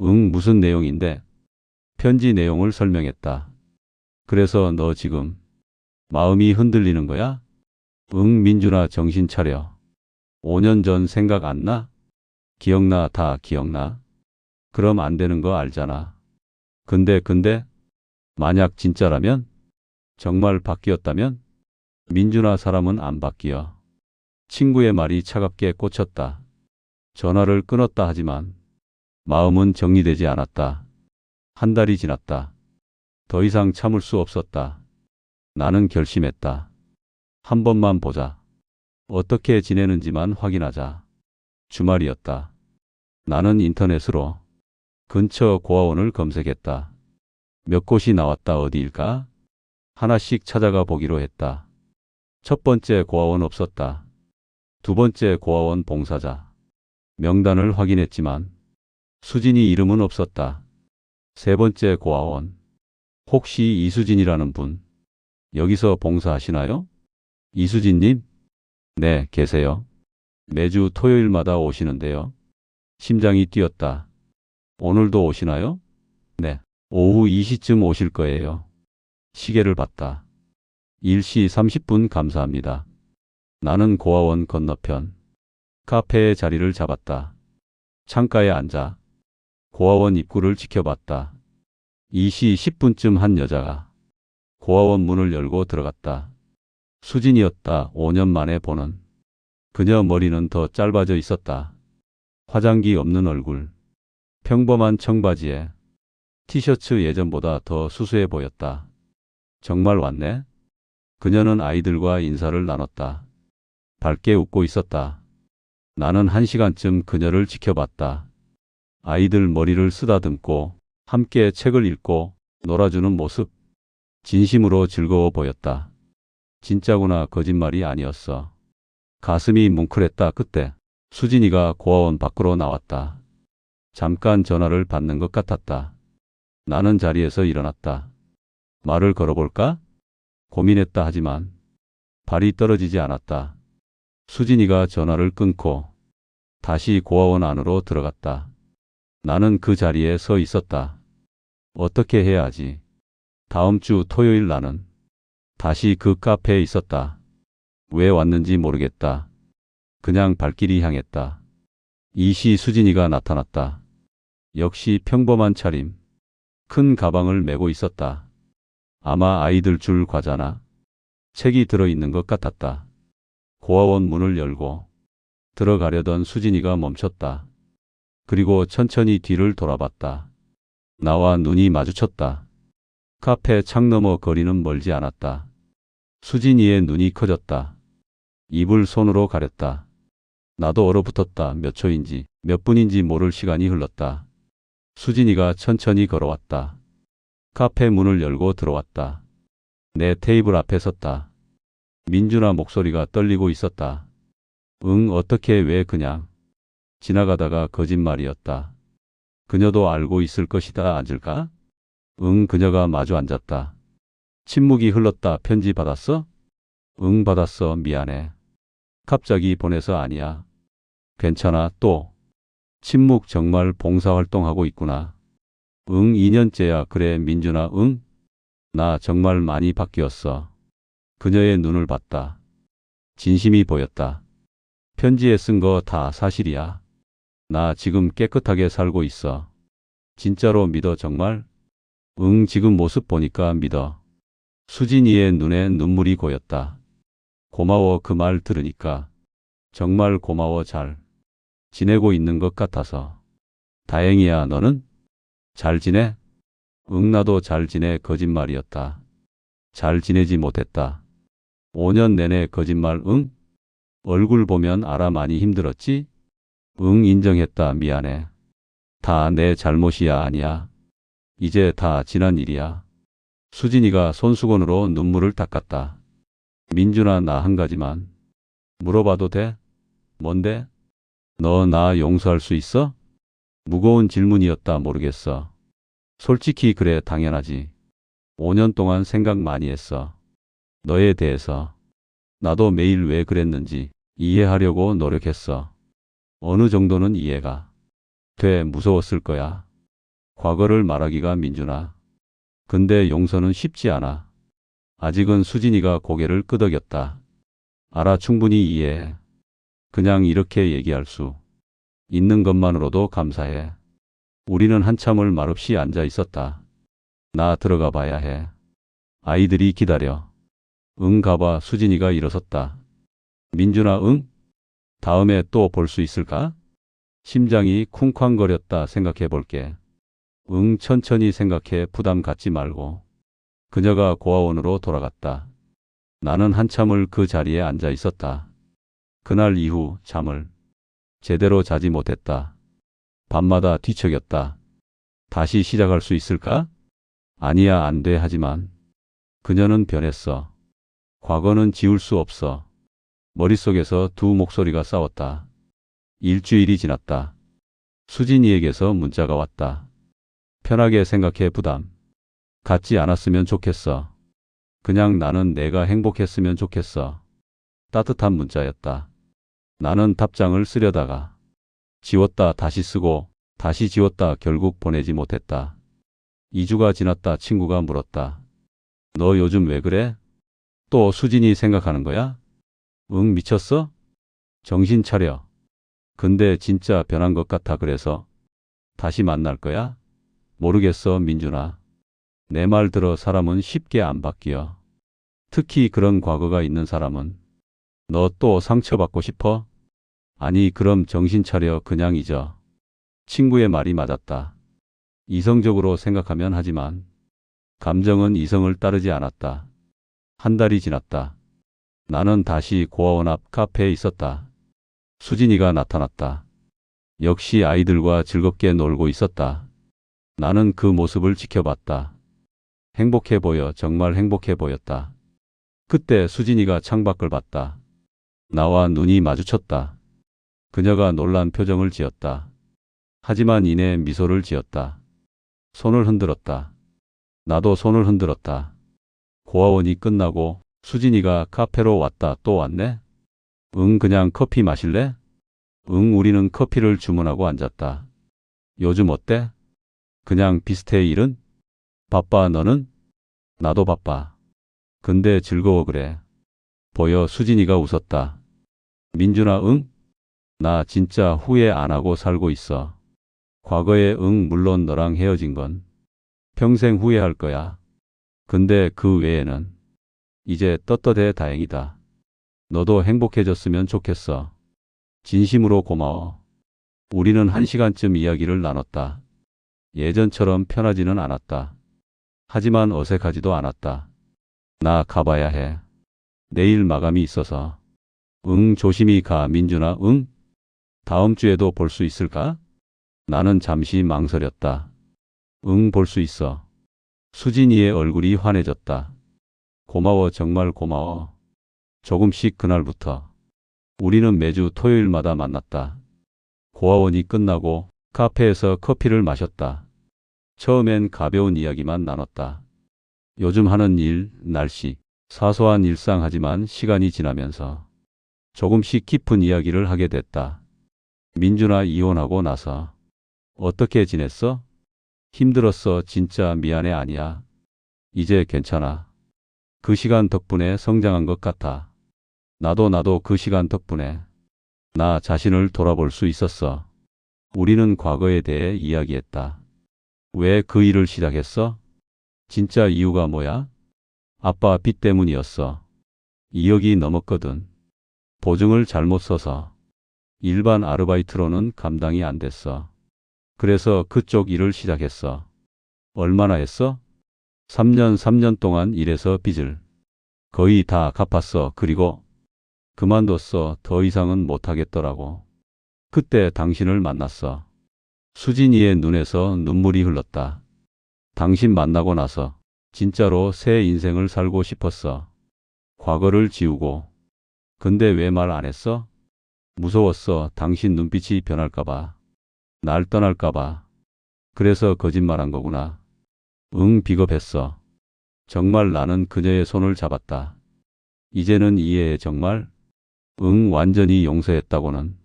응, 무슨 내용인데? 편지 내용을 설명했다. 그래서 너 지금 마음이 흔들리는 거야? 응, 민준아 정신 차려. 5년 전 생각 안 나? 기억나, 다 기억나? 그럼 안 되는 거 알잖아. 근데 만약 진짜라면? 정말 바뀌었다면? 민준아 사람은 안 바뀌어. 친구의 말이 차갑게 꽂혔다. 전화를 끊었다 하지만 마음은 정리되지 않았다. 한 달이 지났다. 더 이상 참을 수 없었다. 나는 결심했다. 한 번만 보자. 어떻게 지내는지만 확인하자. 주말이었다. 나는 인터넷으로 근처 고아원을 검색했다. 몇 곳이 나왔다. 어디일까? 하나씩 찾아가 보기로 했다. 첫 번째 고아원 없었다. 두 번째 고아원 봉사자. 명단을 확인했지만 수진이 이름은 없었다. 세 번째 고아원. 혹시 이수진이라는 분 여기서 봉사하시나요? 이수진님? 네, 계세요. 매주 토요일마다 오시는데요. 심장이 뛰었다. 오늘도 오시나요? 네. 오후 2시쯤 오실 거예요. 시계를 봤다. 1시 30분 감사합니다. 나는 고아원 건너편 카페에 자리를 잡았다. 창가에 앉아 고아원 입구를 지켜봤다. 2시 10분쯤 한 여자가 고아원 문을 열고 들어갔다. 수진이었다. 5년 만에 보는. 그녀 머리는 더 짧아져 있었다. 화장기 없는 얼굴. 평범한 청바지에 티셔츠 예전보다 더 수수해 보였다. 정말 왔네? 그녀는 아이들과 인사를 나눴다. 밝게 웃고 있었다. 나는 1시간쯤 그녀를 지켜봤다. 아이들 머리를 쓰다듬고 함께 책을 읽고 놀아주는 모습. 진심으로 즐거워 보였다. 진짜구나. 거짓말이 아니었어. 가슴이 뭉클했다. 그때 수진이가 고아원 밖으로 나왔다. 잠깐 전화를 받는 것 같았다. 나는 자리에서 일어났다. 말을 걸어볼까? 고민했다. 하지만 발이 떨어지지 않았다. 수진이가 전화를 끊고 다시 고아원 안으로 들어갔다. 나는 그 자리에 서 있었다. 어떻게 해야 하지? 다음 주 토요일 나는 다시 그 카페에 있었다. 왜 왔는지 모르겠다. 그냥 발길이 향했다. 이시 수진이가 나타났다. 역시 평범한 차림. 큰 가방을 메고 있었다. 아마 아이들 줄 과자나 책이 들어있는 것 같았다. 고아원 문을 열고 들어가려던 수진이가 멈췄다. 그리고 천천히 뒤를 돌아봤다. 나와 눈이 마주쳤다. 카페 창 너머 거리는 멀지 않았다. 수진이의 눈이 커졌다. 입을 손으로 가렸다. 나도 얼어붙었다. 몇 초인지 몇 분인지 모를 시간이 흘렀다. 수진이가 천천히 걸어왔다. 카페 문을 열고 들어왔다. 내 테이블 앞에 섰다. 민준아 목소리가 떨리고 있었다. 응, 어떻게 왜 그냥 지나가다가 거짓말이었다. 그녀도 알고 있을 것이다. 앉을까? 응, 그녀가 마주 앉았다. 침묵이 흘렀다. 편지 받았어? 응, 받았어. 미안해. 갑자기 보내서 아니야. 괜찮아. 또. 침묵. 정말 봉사활동하고 있구나. 응, 2년째야. 그래, 민준아. 응? 나 정말 많이 바뀌었어. 그녀의 눈을 봤다. 진심이 보였다. 편지에 쓴 거 다 사실이야. 나 지금 깨끗하게 살고 있어. 진짜로 믿어 정말? 응, 지금 모습 보니까 믿어. 수진이의 눈에 눈물이 고였다. 고마워. 그 말 들으니까. 정말 고마워. 잘 지내고 있는 것 같아서. 다행이야. 너는? 잘 지내? 응, 나도 잘 지내. 거짓말이었다. 잘 지내지 못했다. 5년 내내 거짓말. 응? 얼굴 보면 알아. 많이 힘들었지? 응, 인정했다. 미안해. 다 내 잘못이야. 아니야. 이제 다 지난 일이야. 수진이가 손수건으로 눈물을 닦았다. 민준아, 나 한 가지만 물어봐도 돼? 뭔데? 너 나 용서할 수 있어? 무거운 질문이었다. 모르겠어. 솔직히 그래. 당연하지. 5년 동안 생각 많이 했어. 너에 대해서. 나도 매일 왜 그랬는지 이해하려고 노력했어. 어느 정도는 이해가 돼. 무서웠을 거야. 과거를 말하기가. 민준아. 근데 용서는 쉽지 않아. 아직은. 수진이가 고개를 끄덕였다. 알아. 충분히 이해해. 그냥 이렇게 얘기할 수 있는 것만으로도 감사해. 우리는 한참을 말없이 앉아 있었다. 나 들어가 봐야 해. 아이들이 기다려. 응, 가봐. 수진이가 일어섰다. 민준아, 응? 다음에 또 볼 수 있을까? 심장이 쿵쾅거렸다. 생각해 볼게. 응, 천천히 생각해. 부담 갖지 말고. 그녀가 고아원으로 돌아갔다. 나는 한참을 그 자리에 앉아 있었다. 그날 이후 잠을 제대로 자지 못했다. 밤마다 뒤척였다. 다시 시작할 수 있을까? 아니야, 안 돼. 하지만 그녀는 변했어. 과거는 지울 수 없어. 머릿속에서 두 목소리가 싸웠다. 일주일이 지났다. 수진이에게서 문자가 왔다. 편하게 생각해. 부담 갖지 않았으면 좋겠어. 그냥 나는 내가 행복했으면 좋겠어. 따뜻한 문자였다. 나는 답장을 쓰려다가 지웠다. 다시 쓰고 다시 지웠다. 결국 보내지 못했다. 2주가 지났다. 친구가 물었다. 너 요즘 왜 그래? 또 수진이 생각하는 거야? 응, 미쳤어? 정신 차려. 근데 진짜 변한 것 같아. 그래서 다시 만날 거야? 모르겠어, 민준아. 내 말 들어. 사람은 쉽게 안 바뀌어. 특히 그런 과거가 있는 사람은. 너 또 상처받고 싶어? 아니, 그럼 정신 차려. 그냥 잊어. 친구의 말이 맞았다. 이성적으로 생각하면 하지만 감정은 이성을 따르지 않았다. 한 달이 지났다. 나는 다시 고아원 앞 카페에 있었다. 수진이가 나타났다. 역시 아이들과 즐겁게 놀고 있었다. 나는 그 모습을 지켜봤다. 행복해 보여. 정말 행복해 보였다. 그때 수진이가 창밖을 봤다. 나와 눈이 마주쳤다. 그녀가 놀란 표정을 지었다. 하지만 이내 미소를 지었다. 손을 흔들었다. 나도 손을 흔들었다. 고아원이 끝나고 수진이가 카페로 왔다. 또 왔네? 응, 그냥 커피 마실래? 응, 우리는 커피를 주문하고 앉았다. 요즘 어때? 그냥 비슷해. 일은? 바빠. 너는? 나도 바빠. 근데 즐거워. 그래. 보여. 수진이가 웃었다. 민준아, 응? 나 진짜 후회 안 하고 살고 있어. 과거에. 응, 물론 너랑 헤어진 건 평생 후회할 거야. 근데 그 외에는 이제 떳떳해. 다행이다. 너도 행복해졌으면 좋겠어. 진심으로 고마워. 우리는 1시간쯤 이야기를 나눴다. 예전처럼 편하지는 않았다. 하지만 어색하지도 않았다. 나 가봐야 해. 내일 마감이 있어서. 응, 조심히 가. 민준아, 응? 다음 주에도 볼 수 있을까? 나는 잠시 망설였다. 응, 볼 수 있어. 수진이의 얼굴이 환해졌다. 고마워. 정말 고마워. 조금씩. 그날부터 우리는 매주 토요일마다 만났다. 고아원이 끝나고 카페에서 커피를 마셨다. 처음엔 가벼운 이야기만 나눴다. 요즘 하는 일, 날씨, 사소한 일상. 하지만 시간이 지나면서 조금씩 깊은 이야기를 하게 됐다. 민준아, 이혼하고 나서 어떻게 지냈어? 힘들었어. 진짜 미안해. 아니야. 이제 괜찮아. 그 시간 덕분에 성장한 것 같아. 나도 그 시간 덕분에 나 자신을 돌아볼 수 있었어. 우리는 과거에 대해 이야기했다. 왜 그 일을 시작했어? 진짜 이유가 뭐야? 아빠 빚 때문이었어. 2억이 넘었거든. 보증을 잘못 써서 일반 아르바이트로는 감당이 안 됐어. 그래서 그쪽 일을 시작했어. 얼마나 했어? 3년 동안 일해서 빚을 거의 다 갚았어. 그리고 그만뒀어. 더 이상은 못하겠더라고. 그때 당신을 만났어. 수진이의 눈에서 눈물이 흘렀다. 당신 만나고 나서 진짜로 새 인생을 살고 싶었어. 과거를 지우고. 근데 왜 말 안 했어? 무서웠어. 당신 눈빛이 변할까봐. 날 떠날까봐. 그래서 거짓말한 거구나. 응, 비겁했어. 정말. 나는 그녀의 손을 잡았다. 이제는 이해해. 정말? 응, 완전히 용서했다고는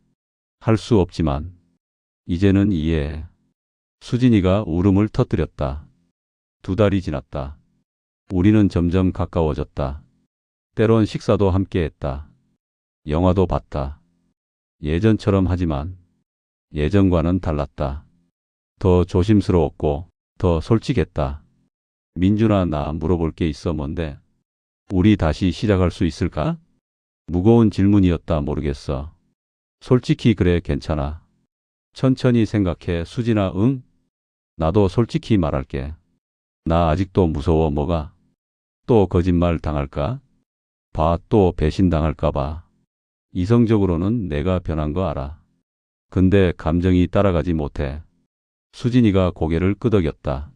할 수 없지만 이제는 이해해. 수진이가 울음을 터뜨렸다. 2달이 지났다. 우리는 점점 가까워졌다. 때론 식사도 함께 했다. 영화도 봤다. 예전처럼. 하지만 예전과는 달랐다. 더 조심스러웠고 더 솔직했다. 민준아, 나 물어볼 게 있어. 뭔데? 우리 다시 시작할 수 있을까? 무거운 질문이었다. 모르겠어. 솔직히 그래. 괜찮아. 천천히 생각해. 수진아, 응? 나도 솔직히 말할게. 나 아직도 무서워. 뭐가? 또 거짓말 당할까? 봐, 또 배신 당할까 봐. 이성적으로는 내가 변한 거 알아. 근데 감정이 따라가지 못해. 수진이가 고개를 끄덕였다.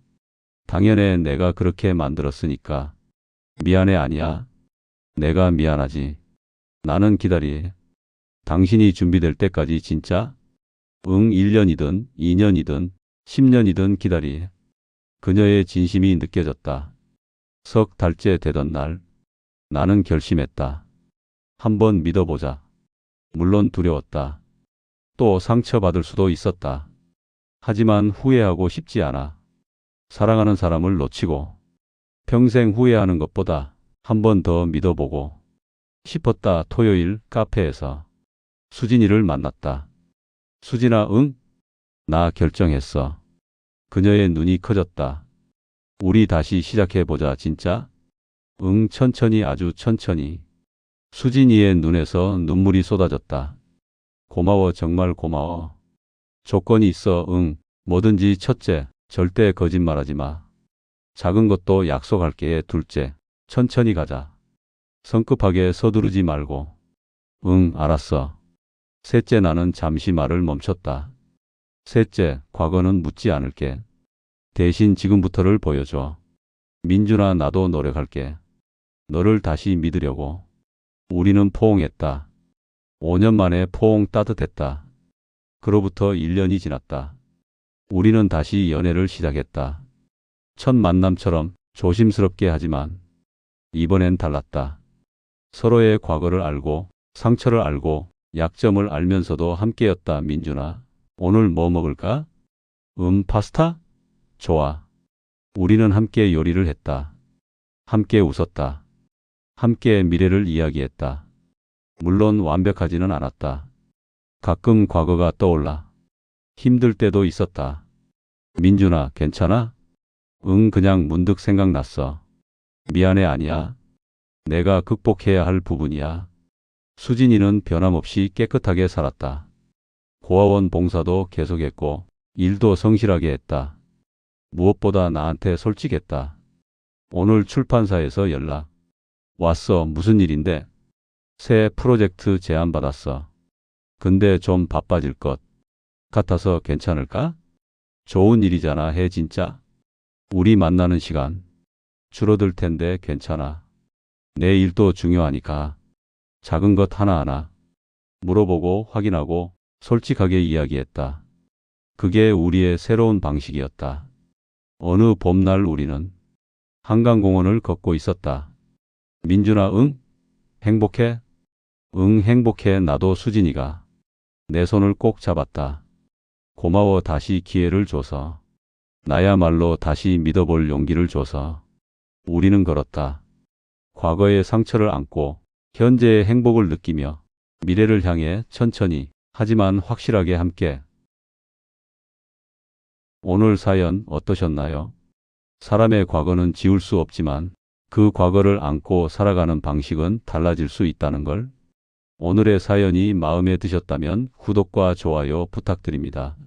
당연해. 내가 그렇게 만들었으니까. 미안해. 아니야. 내가 미안하지. 나는 기다리. 당신이 준비될 때까지. 진짜? 응, 1년이든 2년이든 10년이든 기다리. 그녀의 진심이 느껴졌다. 석 달째 되던 날, 나는 결심했다. 한번 믿어보자. 물론 두려웠다. 또 상처받을 수도 있었다. 하지만 후회하고 싶지 않아. 사랑하는 사람을 놓치고 평생 후회하는 것보다 한 번 더 믿어보고 싶었다. 토요일 카페에서 수진이를 만났다. 수진아, 응? 나 결정했어. 그녀의 눈이 커졌다. 우리 다시 시작해보자. 진짜? 응, 천천히, 아주 천천히. 수진이의 눈에서 눈물이 쏟아졌다. 고마워, 정말 고마워. 조건이 있어. 응, 뭐든지. 첫째, 절대 거짓말하지 마. 작은 것도 약속할게. 둘째, 천천히 가자. 성급하게 서두르지 말고. 응, 알았어. 셋째, 나는 잠시 말을 멈췄다. 셋째, 과거는 묻지 않을게. 대신 지금부터를 보여줘. 민준아, 나도 노력할게. 너를 다시 믿으려고. 우리는 포옹했다. 5년 만에 포옹. 따뜻했다. 그로부터 1년이 지났다. 우리는 다시 연애를 시작했다. 첫 만남처럼 조심스럽게 하지만 이번엔 달랐다. 서로의 과거를 알고 상처를 알고 약점을 알면서도 함께였다. 민준아, 오늘 뭐 먹을까? 파스타? 좋아. 우리는 함께 요리를 했다. 함께 웃었다. 함께 미래를 이야기했다. 물론 완벽하지는 않았다. 가끔 과거가 떠올라. 힘들 때도 있었다. 민준아, 괜찮아? 응, 그냥 문득 생각났어. 미안해. 아니야. 내가 극복해야 할 부분이야. 수진이는 변함없이 깨끗하게 살았다. 고아원 봉사도 계속했고 일도 성실하게 했다. 무엇보다 나한테 솔직했다. 오늘 출판사에서 연락 왔어. 무슨 일인데? 새 프로젝트 제안 받았어. 근데 좀 바빠질 것 같아서 괜찮을까? 좋은 일이잖아. 해. 진짜? 우리 만나는 시간 줄어들 텐데 괜찮아. 내 일도 중요하니까. 작은 것 하나하나 물어보고 확인하고 솔직하게 이야기했다. 그게 우리의 새로운 방식이었다. 어느 봄날 우리는 한강공원을 걷고 있었다. 민준아, 응? 행복해? 응, 행복해. 나도. 수진이가 내 손을 꼭 잡았다. 고마워. 다시 기회를 줘서. 나야말로 다시 믿어볼 용기를 줘서. 우리는 걸었다. 과거의 상처를 안고 현재의 행복을 느끼며 미래를 향해 천천히 하지만 확실하게 함께. 오늘 사연 어떠셨나요? 사람의 과거는 지울 수 없지만 그 과거를 안고 살아가는 방식은 달라질 수 있다는 걸. 오늘의 사연이 마음에 드셨다면 구독과 좋아요 부탁드립니다.